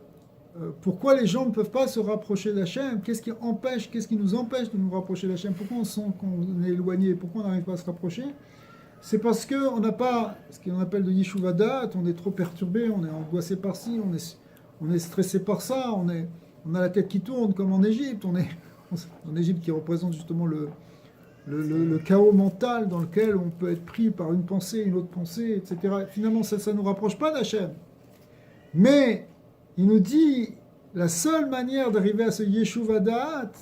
pourquoi les gens ne peuvent pas se rapprocher d'Hachem, qu'est-ce qui nous empêche de nous rapprocher d'Hachem, pourquoi on sent qu'on est éloigné, pourquoi on n'arrive pas à se rapprocher. C'est parce qu'on n'a pas ce qu'on appelle de Yeshuvadat, on est trop perturbé, on est angoissé par ci, on est stressé par ça, on a la tête qui tourne comme en Égypte, en Égypte qui représente justement le chaos mental dans lequel on peut être pris par une pensée, une autre pensée, etc. Finalement, ça ne nous rapproche pas d'Hachem. Mais il nous dit, la seule manière d'arriver à ce Yeshuvadat,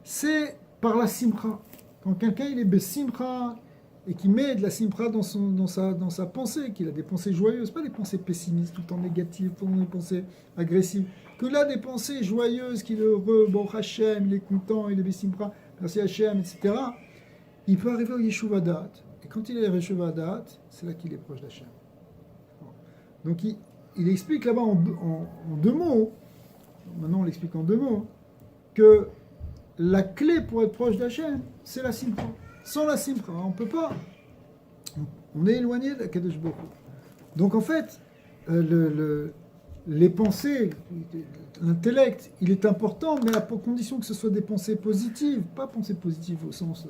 c'est par la simcha. Quand quelqu'un il est besimcha, et qui met de la simcha dans sa pensée, qu'il a des pensées joyeuses, pas des pensées pessimistes, tout le temps négatives, tout le temps des pensées agressives, que là des pensées joyeuses, qu'il est heureux, bon Hachem, il est content, il est besimcha, merci Hachem, etc. Il peut arriver au Yeshuvadat, et quand il est au Yeshuvadat, c'est là qu'il est proche d'Hachem. Donc il explique là-bas en deux mots, maintenant on l'explique en deux mots, que la clé pour être proche d'Hachem, c'est la simcha. Sans la simcha, on ne peut pas. On est éloigné de Kadosh Baruch Hu. Donc en fait, les pensées, l'intellect, il est important, mais à condition que ce soit des pensées positives, pas pensées positives au sens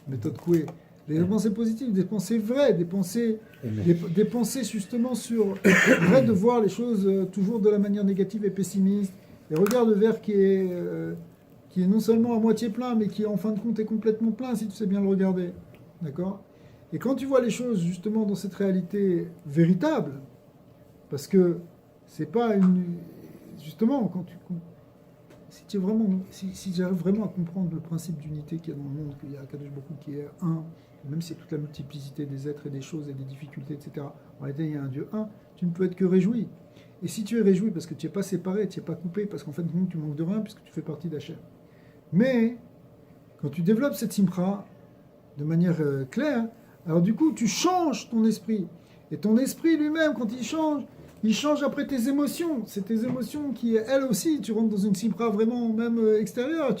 méthode Coué, des pensées positives, des pensées vraies, des pensées justement sur vrai de voir les choses toujours de la manière négative et pessimiste, et regarde le verre qui est non seulement à moitié plein, mais qui en fin de compte est complètement plein si tu sais bien le regarder. D'accord ? Et quand tu vois les choses justement dans cette réalité véritable, parce que c'est pas une... Justement, si tu arrives vraiment à comprendre le principe d'unité qu'il y a dans le monde, qu'il y a Kadosh Baruch Hu qui est un, même si c'est toute la multiplicité des êtres et des choses et des difficultés, etc., en réalité il y a un Dieu un, tu ne peux être que réjoui. Et si tu es réjoui parce que tu n'es pas séparé, tu n'es pas coupé, parce qu'en fait tu manques de rien puisque tu fais partie d'Hachem. Mais quand tu développes cette simcha de manière claire, Alors du coup, tu changes ton esprit. Et ton esprit lui-même, quand il change après tes émotions. C'est tes émotions qui, elles aussi, tu rentres dans une simra vraiment même extérieure.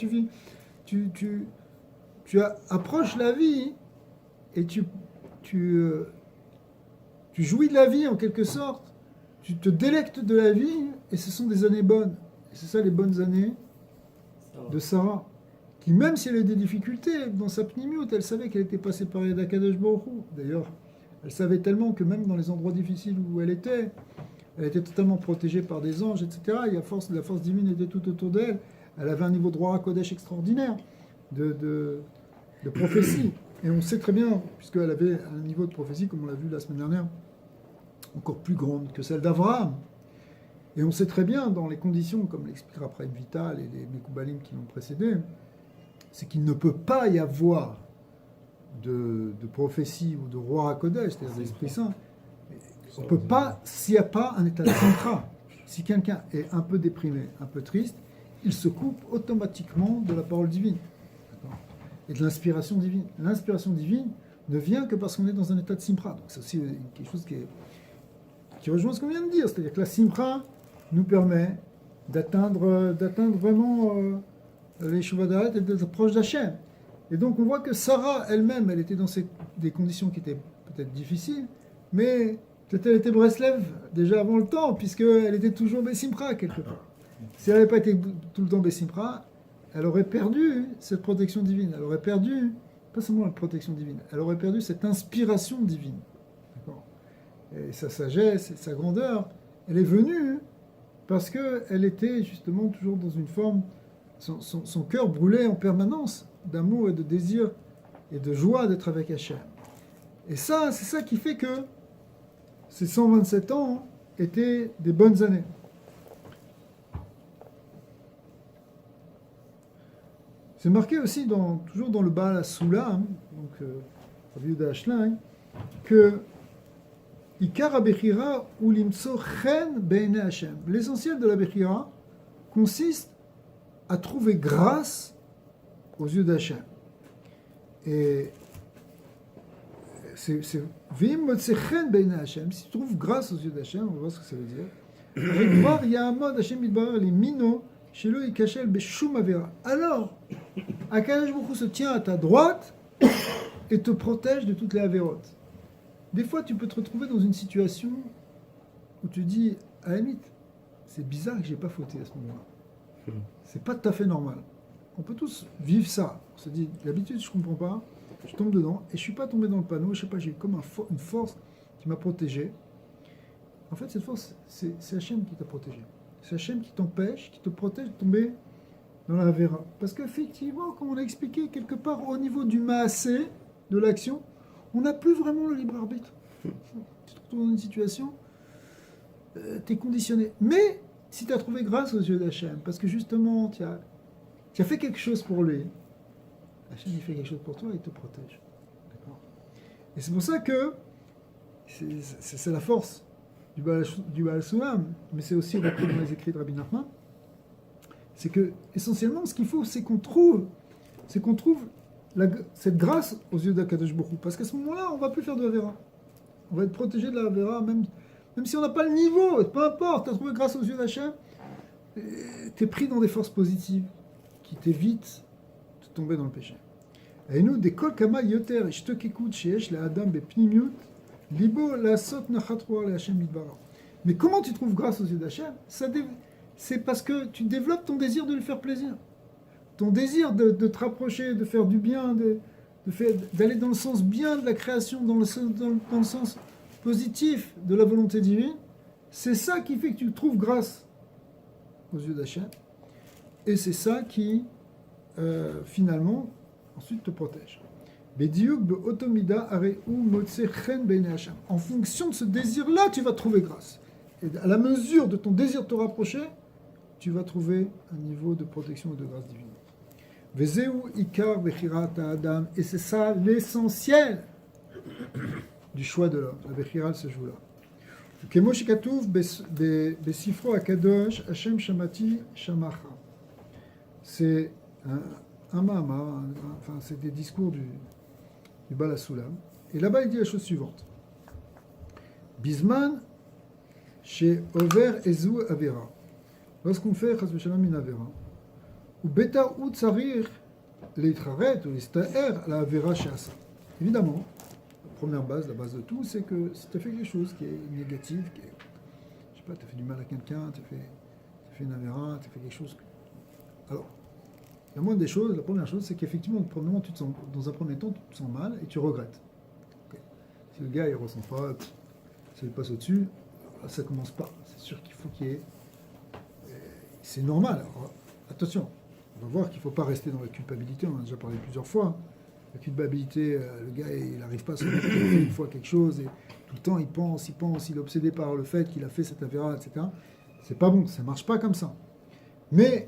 Approches la vie et tu jouis de la vie en quelque sorte. Tu te délectes de la vie et ce sont des années bonnes. Et c'est ça les bonnes années de Sarah. Qui même si elle a eu des difficultés dans sa pnimiout, elle savait qu'elle était pas séparée d'Akadosh Baruch Hu. D'ailleurs, elle savait tellement que même dans les endroits difficiles où elle était totalement protégée par des anges, etc. Et la force divine était tout autour d'elle. Elle avait un niveau de roi Kodesh extraordinaire, de prophétie. Et on sait très bien, puisqu'elle avait un niveau de prophétie, comme on l'a vu la semaine dernière, encore plus grande que celle d'Abraham. Et on sait très bien, dans les conditions, comme l'expliquera après Vital et les Mekoubalim qui l'ont précédé, c'est qu'il ne peut pas y avoir de prophétie ou de roi Kodesh, c'est-à-dire d'Esprit Saint. On ne peut pas, s'il n'y a pas un état de centra. Si quelqu'un est un peu déprimé, un peu triste, il se coupe automatiquement de la parole divine. D'accord ? Et de l'inspiration divine. L'inspiration divine ne vient que parce qu'on est dans un état de simpra. Donc c'est aussi quelque chose qui rejoint ce qu'on vient de dire. C'est-à-dire que la simpra nous permet d'atteindre vraiment les Shuvadat et d'être proche d'Hachem. Et donc on voit que Sarah elle-même, elle était dans des conditions qui étaient peut-être difficiles, mais peut-être elle était Breslev déjà avant le temps, puisqu'elle était toujours Bessimpra quelque part. Si elle n'avait pas été tout le temps Bessimpra, elle aurait perdu cette protection divine. Elle aurait perdu, pas seulement la protection divine, elle aurait perdu cette inspiration divine. D'accord ? Et sa sagesse, et sa grandeur, elle est venue parce qu'elle était justement toujours dans une forme, son cœur brûlait en permanence d'amour et de désir et de joie d'être avec Hachem. Et ça, c'est ça qui fait que ces 127 ans étaient des bonnes années. C'est marqué aussi, toujours dans le Baal HaSulam, donc Rabbi Yehuda Ashlag, que Ikar HaBechira ou limtso chen be'enei Hashem. L'essentiel de la Bechira consiste à trouver grâce aux yeux d'Hachem. Et c'est Vim motse chen be'enei Hashem. Si tu trouves grâce aux yeux d'Hachem, on va voir ce que ça veut dire. Rekvar ya'amod Hashem yitbarer limino shelo yikashel beshum avera. Alors, Akadosh Baruch Hu se tient à ta droite et te protège de toutes les avérotes. Des fois, tu peux te retrouver dans une situation où tu dis, à la limite, c'est bizarre que j'ai pas fauté à ce moment-là. C'est pas tout à fait normal. On peut tous vivre ça. On se dit, d'habitude, je comprends pas, je tombe dedans et je suis pas tombé dans le panneau. Je sais pas, j'ai comme une force qui m'a protégé. En fait, cette force, c'est Hachem qui t'a protégé. C'est Hachem qui t'empêche, qui te protège de tomber dans la Avera. Parce qu'effectivement, comme on a expliqué, quelque part au niveau du maasé, de l'action, on n'a plus vraiment le libre arbitre. Tu te retrouves dans une situation, tu es conditionné. Mais si tu as trouvé grâce aux yeux d'Hachem, parce que justement, tu as fait quelque chose pour lui, Hachem il fait quelque chose pour toi, il te protège. D'accord ? Et c'est pour ça que c'est la force du Baal Sulam, mais c'est aussi repris dans les écrits de Rabbi Nachman. C'est que, essentiellement, ce qu'il faut, c'est qu'on trouve cette grâce aux yeux d'Akadosh Baruch Hu. Parce qu'à ce moment-là, on ne va plus faire de Avera. On va être protégé de la Avera, même si on n'a pas le niveau, peu importe, tu as trouvé grâce aux yeux d'Hachem, tu es pris dans des forces positives qui t'évitent de tomber dans le péché. Et nous, des kol kama yoter, ishtok sheesh la adam bepnimiut, libo la sot nachatruar le Hachem midbara. Mais comment tu trouves grâce aux yeux d'Hachem ? C'est parce que tu développes ton désir de lui faire plaisir. Ton désir de te rapprocher, de faire du bien, d'aller dans le sens bien de la création, dans le sens positif de la volonté divine, c'est ça qui fait que tu trouves grâce aux yeux d'Hachem. Et c'est ça qui, finalement, ensuite te protège. En fonction de ce désir-là, tu vas trouver grâce. Et à la mesure de ton désir de te rapprocher, tu vas trouver un niveau de protection et de grâce divine. Vezeu ikar bechirat adam, et c'est ça l'essentiel du choix de l'homme. La bechirat se joue là. Kemo shekatuv besifro akadosh Hashem shamati shamacha. C'est un mama, enfin c'est des discours du Baal HaSulam. Et là-bas, il dit la chose suivante. Bisman, chez Over Ezu Avera. Lorsqu'on fait Chas v'Shalom une Avera, ou Beta ou Tsarir, l'Eitraret ou l'Istaer, la Avera chez Asa. Évidemment, la première base, la base de tout, c'est que si tu as fait quelque chose qui est négatif, qui est, je sais pas, tu as fait du mal à quelqu'un, tu as fait une Avera, tu as fait quelque chose. Alors, la moindre des choses, la première chose, c'est qu'effectivement, tu te sens, dans un premier temps, tu te sens mal et tu regrettes. Okay. Si le gars, il ressent pas, ça lui passe au-dessus, ça commence pas. C'est sûr qu'il faut qu'il y ait... C'est normal. Alors, attention, on va voir qu'il ne faut pas rester dans la culpabilité, on en a déjà parlé plusieurs fois. La culpabilité, le gars, il n'arrive pas à se remettre une fois quelque chose, et tout le temps, il pense, il est obsédé par le fait qu'il a fait cette affaire, etc. C'est pas bon, ça ne marche pas comme ça. Mais,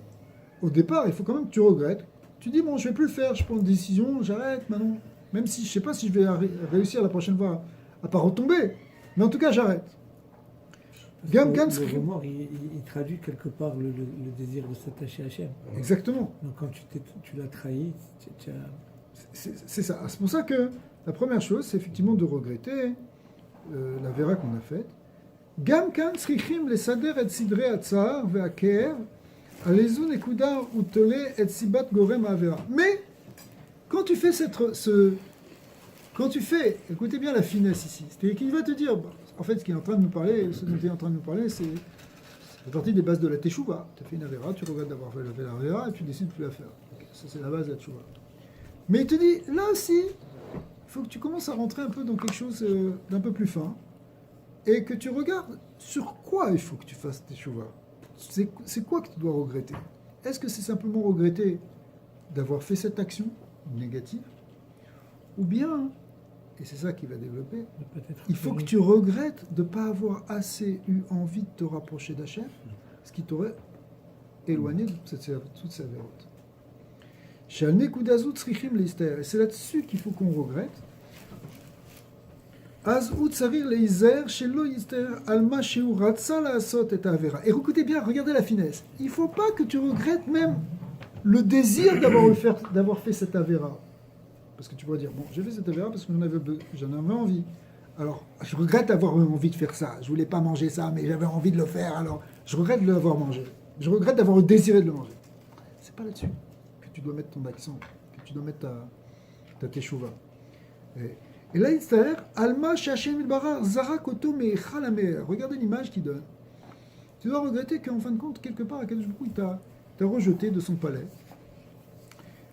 au départ, il faut quand même que tu regrettes. Tu dis, bon, je ne vais plus le faire, je prends une décision, j'arrête maintenant. Même si je ne sais pas si je vais réussir la prochaine fois à ne pas retomber. Mais en tout cas, j'arrête. Le remords, il traduit quelque part le désir de s'attacher à Hachem. Exactement. Donc quand tu l'as trahi, tu as... C'est ça. C'est pour ça que la première chose, c'est effectivement de regretter la vera qu'on a faite. Gam kan tzrichim lesader et sidre atzar ve'aker alezu nekuda utole et sibat gorem avera. Mais quand tu fais écoutez bien la finesse ici, c'est-à-dire qu'il va te dire, en fait, ce qu'il est en train de nous parler, ce dont il est en train de nous parler, c'est partie des bases de la teshuva. Tu as fait une avera, tu regrettes d'avoir fait la avera, et tu décides de plus la faire. Okay, ça, c'est la base de la teshuva. Mais il te dit, là aussi, il faut que tu commences à rentrer un peu dans quelque chose d'un peu plus fin, et que tu regardes sur quoi il faut que tu fasses teshuva. C'est quoi que tu dois regretter? Est-ce que c'est simplement regretter d'avoir fait cette action négative, ou bien, et c'est ça qui va développer, il faut que tu regrettes de ne pas avoir assez eu envie de te rapprocher d'Hachem, ce qui t'aurait éloigné de toute sa vérote. Et c'est là-dessus qu'il faut qu'on regrette. Et écoutez bien, regardez la finesse. Il ne faut pas que tu regrettes même le désir d'avoir fait cette avéra. Parce que tu pourrais dire, bon, j'ai fait cette avéra parce que j'en avais envie. Alors, je regrette d'avoir envie de faire ça. Je voulais pas manger ça, mais j'avais envie de le faire, alors je regrette de l'avoir mangé. Je regrette d'avoir désiré de le manger. C'est pas là-dessus que tu dois mettre ton accent, que tu dois mettre ta teshuva. Et là, il s'arrête, Alma Shachem Ilbara, Zara Koto Mechalamer. Regardez l'image qu'il donne. Tu dois regretter qu'en fin de compte, quelque part, à Kadosh Baruch Hu, il t'a rejeté de son palais.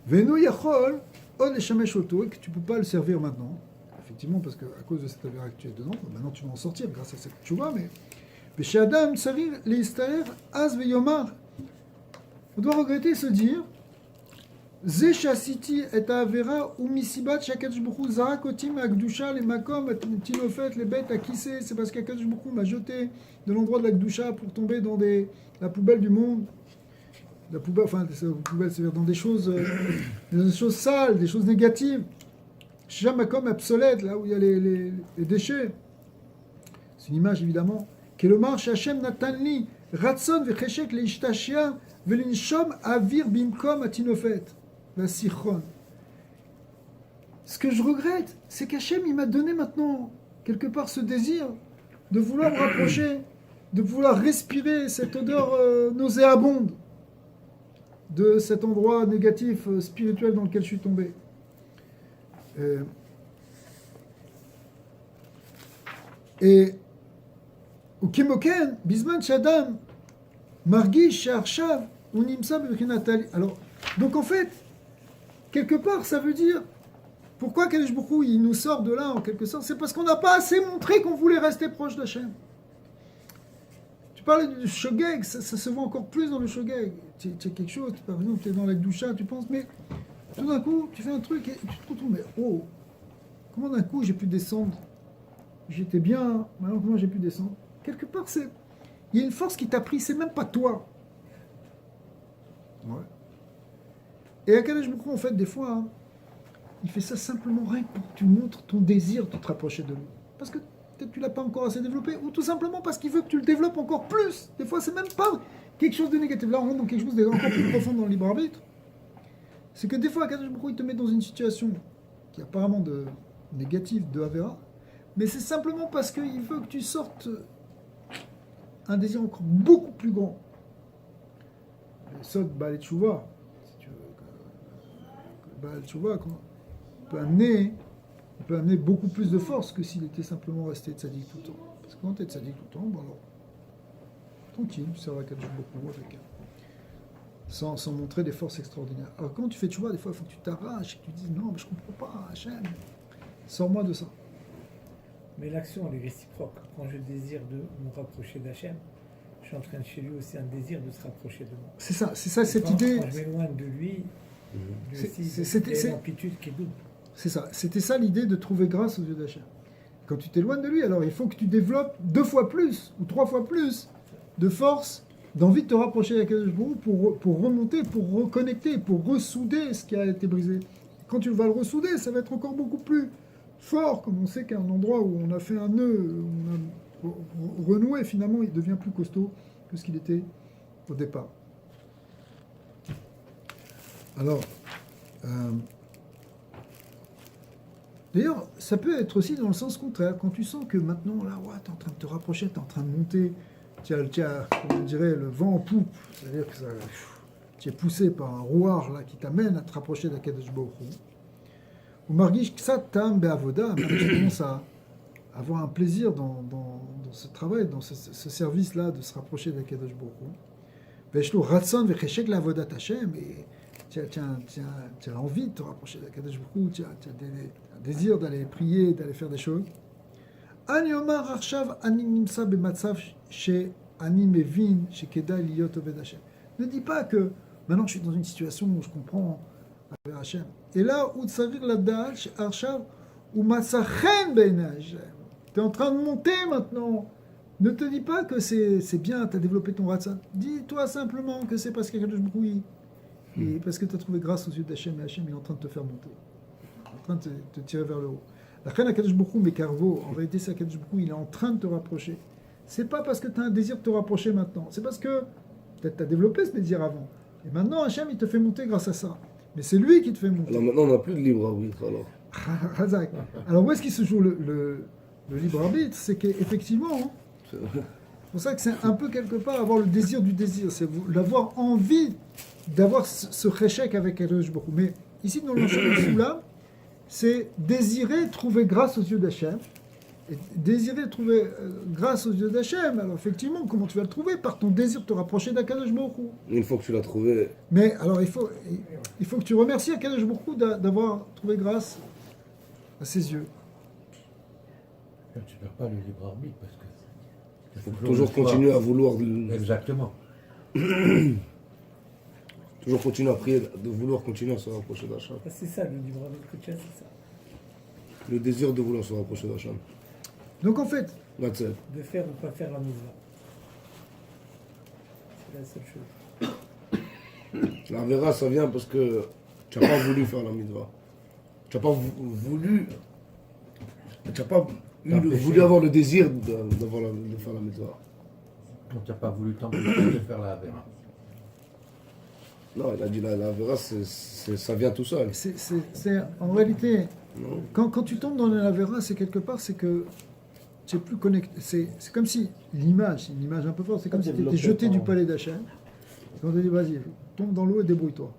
Veno Yachol, Od Eshamesh Oto, et que tu ne peux pas le servir maintenant. Effectivement, parce qu'à cause de cette affaire que tu es dedans, maintenant tu vas en sortir grâce à cette tchouva, mais. Chez Adam, Sarir, Leistaer, Az Veyomar. On doit regretter se dire. Ze Shasiti et Avera ou Misibat Shakadosh Baruch Hu Zarakotim Akdusha les Makom Tinofet les bêtes à Kissé, c'est parce qu'Akadosh Baruch Hu m'a jeté de l'endroit de l'Akdusha pour tomber dans la poubelle du monde. La poubelle, enfin, la poubelle, c'est-à-dire dans des choses sales, des choses négatives. Sham Makom obsolète, là où il y a les déchets. C'est une image évidemment. Kelomar Shachem Natanli Ratson Vecheshek Leishtashia Velinshom Avir Bimkom Atinofet. La sichon. Ce que je regrette, c'est qu'Hachem, il m'a donné maintenant, quelque part, ce désir de vouloir me rapprocher, de vouloir respirer cette odeur nauséabonde de cet endroit négatif, spirituel dans lequel je suis tombé. Et au Kimoken, Bisman Shadam, Margi Sharshav, Unimsa Bebrinatali. Alors, donc en fait, quelque part, ça veut dire, pourquoi Kadosh Baruch Hu, il nous sort de là, en quelque sorte, c'est parce qu'on n'a pas assez montré qu'on voulait rester proche d'Hachem. Tu parlais du shogeg, ça se voit encore plus dans le shogeg. Tu as quelque chose, par exemple, tu es dans la doucha, tu penses, mais tout d'un coup, tu fais un truc et tu te retrouves, mais oh, comment d'un coup j'ai pu descendre? J'étais bien, maintenant comment j'ai pu descendre? Quelque part, il y a une force qui t'a pris, c'est même pas toi. Ouais. Et à Kadosh Baruch Hu, en fait, des fois, hein, il fait ça simplement rien que pour que tu montres ton désir de te rapprocher de lui. Parce que peut-être tu ne l'as pas encore assez développé, ou tout simplement parce qu'il veut que tu le développes encore plus. Des fois, c'est même pas quelque chose de négatif. Là, on rentre dans quelque chose d'encore plus profond dans le libre arbitre. C'est que des fois, Kadosh Baruch Hu, il te met dans une situation qui apparemment négative de Avera, mais c'est simplement parce qu'il veut que tu sortes un désir encore beaucoup plus grand. Le Sod Baal Tshuva, si tu veux, Baal Tshuva peut amener beaucoup plus de force que s'il était simplement resté tzaddik tout le temps. Parce que quand tu es tzaddik tout le temps, bon alors, tranquille, tu sers à Kadosh beaucoup avec sans montrer des forces extraordinaires. Alors quand tu fais Tshuva, des fois il faut que tu t'arraches et que tu dises non, mais je comprends pas, Hachem, sors-moi de ça. Mais l'action, elle est réciproque. Quand je désire de me rapprocher d'Hachem, je suis en train de chez lui aussi un désir de se rapprocher de moi. C'est ça cette Quand idée. je m'éloigne de lui, lui aussi, c'était- il y a une amplitude qui est double. C'est ça. C'était ça l'idée de trouver grâce aux yeux d'Hachem. Quand tu t'éloignes de lui, alors il faut que tu développes 2 fois plus ou 3 fois plus de force, d'envie de te rapprocher d'Akadosh Baruch Hu pour remonter, pour reconnecter, pour ressouder ce qui a été brisé. Quand tu vas le ressouder, ça va être encore beaucoup plus fort, comme on sait qu'un endroit où on a fait un nœud, où on a renoué, finalement, il devient plus costaud que ce qu'il était au départ. Alors, d'ailleurs, ça peut être aussi dans le sens contraire. Quand tu sens que maintenant, là, ouais, tu es en train de te rapprocher, tu es en train de monter, tu as, comment on dirait, le vent en poupe, c'est-à-dire que tu es poussé par un rouard là, qui t'amène à te rapprocher d'Akadosh Baruch Hu. Ou margish ksat tam be'avoda, tu commences à avoir un plaisir dans ce travail, dans ce service-là, de se rapprocher d'Akadosh Baruch Hu. Veshlo ratson vecheshek la'avodat Hashem, et tu as envie de te rapprocher d'Akadosh Baruch Hu, tu as un désir d'aller prier, d'aller faire des choses. An yomar arshav ani nimsa bematzav she'ani mevin shekedai liyot oved Hashem. Ne dis pas que maintenant je suis dans une situation où je comprends avec Hashem. Et là où tsarir ladal arshav ou matzachen bein Hashem. Tu es en train de monter maintenant. Ne te dis pas que c'est bien, tu as développé ton ratsan. Dis-toi simplement que c'est parce qu'Akadosh Baruch Hu, et parce que tu as trouvé grâce aux yeux d'Hachem, et Hachem est en train de te faire monter, en train de te tirer vers le haut. La reine Akadosh Baruch Hu, mais Carvo, en réalité, c'est Akadosh Baruch Hu, il est en train de te rapprocher. C'est pas parce que tu as un désir de te rapprocher maintenant, c'est parce que peut-être tu as développé ce désir avant. Et maintenant, Hachem, il te fait monter grâce à ça. Mais c'est lui qui te fait monter. Alors maintenant, on n'a plus de libre arbitre, alors. Razak. Alors où est-ce qu'il se joue le libre arbitre? C'est qu'effectivement, c'est pour ça que c'est un peu quelque part avoir le désir du désir, c'est l'avoir envie d'avoir ce réchec avec Akadosh Baruch Hu. Mais ici, dans le Soulam, c'est désirer trouver grâce aux yeux d'Hachem. Et désirer trouver grâce aux yeux d'Hachem, alors effectivement, comment tu vas le trouver? Par ton désir de te rapprocher d'Akadosh Baruch Hu. Une fois que tu l'as trouvé, Mais alors, il faut que tu remercies Akadosh Baruch Hu d'avoir trouvé grâce à ses yeux. Tu ne perds pas le libre arbitre parce que. il faut toujours continuer à vouloir. Exactement. Toujours continuer à prier, de vouloir continuer à se rapprocher d'Hachem. C'est ça le libre arbitre que tu as, c'est ça. Le désir de vouloir se rapprocher d'Hachem. Donc en fait, That's it. De faire ou pas faire la mitzvah. C'est la seule chose. La vera, ça vient parce que tu n'as pas voulu faire la mitzvah. Tu n'as pas voulu. Tu n'as pas voulu avoir le désir de faire la mitzvah. Donc tu n'as pas voulu t'empêcher de faire la vera. Non, il a dit la vera, ça vient tout seul. c'est en réalité, Non. quand tu tombes dans la vera, c'est quelque part, c'est que tu es plus connecté. C'est comme si l'image, c'est une image un peu forte, c'est comme si tu étais jeté du palais d'Hachem. On te dit, vas-y, tombe dans l'eau et débrouille-toi.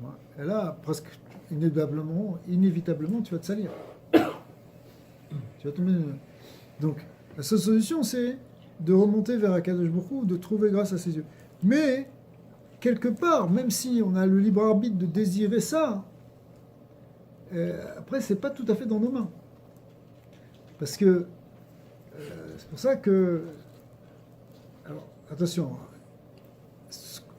Voilà. Et là, presque inévitablement, tu vas te salir. Tu vas tomber. Donc, la seule solution, c'est de remonter vers Akadosh Baruch Hu, de trouver grâce à ses yeux. Mais, quelque part, même si on a le libre arbitre de désirer ça, après, c'est pas tout à fait dans nos mains. Parce que c'est pour ça que. Alors, attention,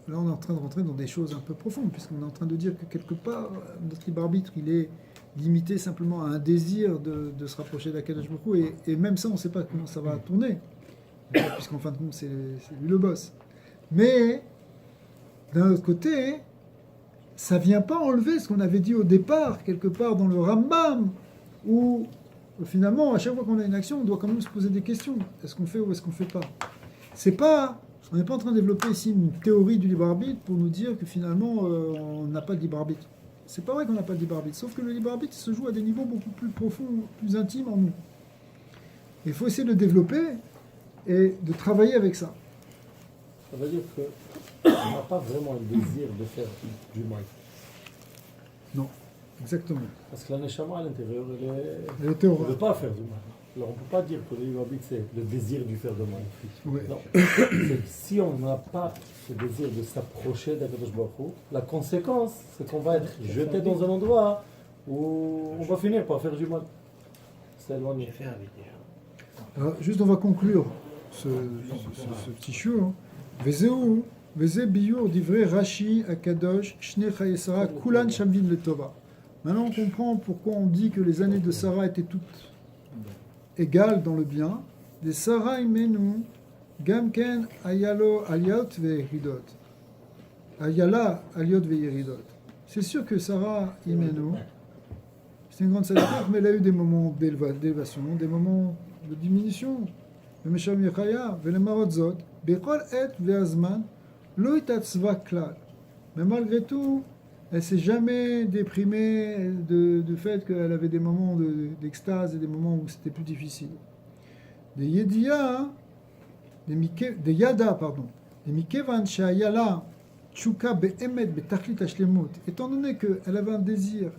là on est en train de rentrer dans des choses un peu profondes, puisqu'on est en train de dire que quelque part, notre libre arbitre, il est limité simplement à un désir de se rapprocher d'Akadosh Baruch Hu, et même ça, on ne sait pas comment ça va tourner, puisqu'en fin de compte, c'est lui le boss. Mais, d'un autre côté, ça ne vient pas enlever ce qu'on avait dit au départ, quelque part dans le Rambam, où finalement, à chaque fois qu'on a une action, on doit quand même se poser des questions. Est-ce qu'on fait ou est-ce qu'on ne fait pas? On n'est pas en train de développer ici une théorie du libre arbitre pour nous dire que finalement, on n'a pas de libre arbitre. c'est pas vrai qu'on n'a pas de libre arbitre, sauf que le libre arbitre se joue à des niveaux beaucoup plus profonds, plus intimes en nous. Il faut essayer de le développer et de travailler avec ça. Ça veut dire qu'on n'a pas vraiment un désir de faire du mal. Non, exactement. Parce que la neshama à l'intérieur, Elle était elle au ne veut pas faire du mal. Alors on ne peut pas dire que le libre arbitre c'est le désir du faire de mal. Ouais. Non. C'est que si on n'a pas ce désir de s'approcher d'Akadosh Baruch Hu, la conséquence c'est qu'on va être jeté dans un endroit où on va finir par faire du mal. C'est éloigné. Alors, juste, on va conclure ce petit show. Vezeu, Veze biur divrei Rashi Akadosh Shne Chayesara Kulan Shamvin Letova. Maintenant, on comprend pourquoi on dit que les années de Sarah étaient toutes égales dans le bien. Des Sarah imenu Gamken Ayalo Aliot Veyeridot. Ayala Aliot Veyeridot. C'est sûr que Sarah imenu, c'est une grande satisfaction, mais elle a eu des moments d'élévation, des moments de diminution. Le Mesham Yechaya, Velemarotzot, Bekol Et Veazman, Lo Itatzva Klal. Mais malgré tout, elle s'est jamais déprimée du fait qu'elle avait des moments d'extase et des moments où c'était plus difficile. Des Yediya, des Yada, pardon, des Mikevan Shayala, Tchuka Be'emet Betachlit Ashlemut, étant donné qu'elle avait un désir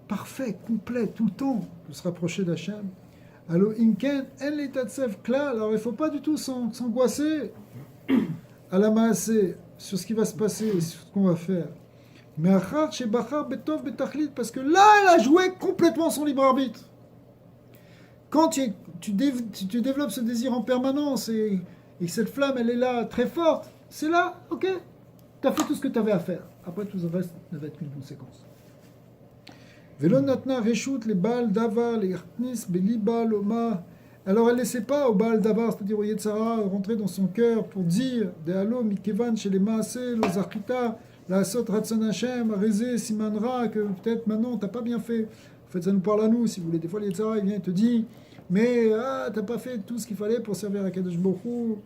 parfait, complet, tout le temps, de se rapprocher d'Hachem, alors Inken, En Litatsev Klal, alors il ne faut pas du tout s'angoisser à la maasé sur ce qui va se passer, sur ce qu'on va faire. Mais parce que là, elle a joué complètement son libre arbitre. Quand tu développes ce désir en permanence et que cette flamme, elle est là, très forte, c'est là, ok, tu as fait tout ce que tu avais à faire. Après, tout le reste ne va être qu'une conséquence. Velo natna reshut les Baal davar, les Irknis, Beliba, Loma. Alors elle ne laissait pas au Baal davar, c'est-à-dire au Yetzara, rentrer dans son cœur pour dire de Halo, Mikevan, chez les Maasé, los Archita, la Sot Ratsan Hashem, Arézé, Simanra, que peut-être maintenant t'as pas bien fait. En fait, ça nous parle à nous, si vous voulez. Des fois, le Yetzara, il vient et te dit, mais t'as pas fait tout ce qu'il fallait pour servir à Kadosh Baruch Hu,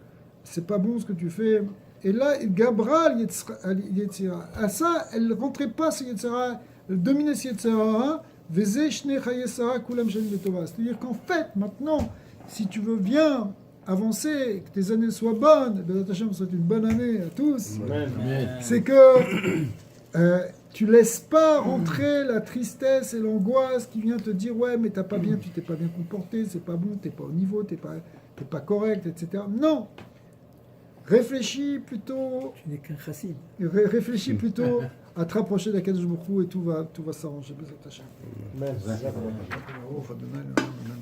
c'est pas bon ce que tu fais. Et là, Gabra, Yetzira. À ça, elle ne rentrait pas, ce Yetzara. Elle dominait ce Yetzirah, c'est-à-dire qu'en fait, maintenant, si tu veux bien avancer, que tes années soient bonnes, que Hashem soit une bonne année à tous, c'est que tu laisses pas rentrer la tristesse et l'angoisse qui vient te dire ouais mais tu t'es pas bien comporté, c'est pas bon, t'es pas au niveau, t'es pas correct, etc. Non, réfléchis plutôt. Tu n'es qu'un chassid. Réfléchis plutôt à te rapprocher d'Akadosh Baruch Hu et tout va s'arranger. Amen. Oh, Fadonai, Amen, Amen.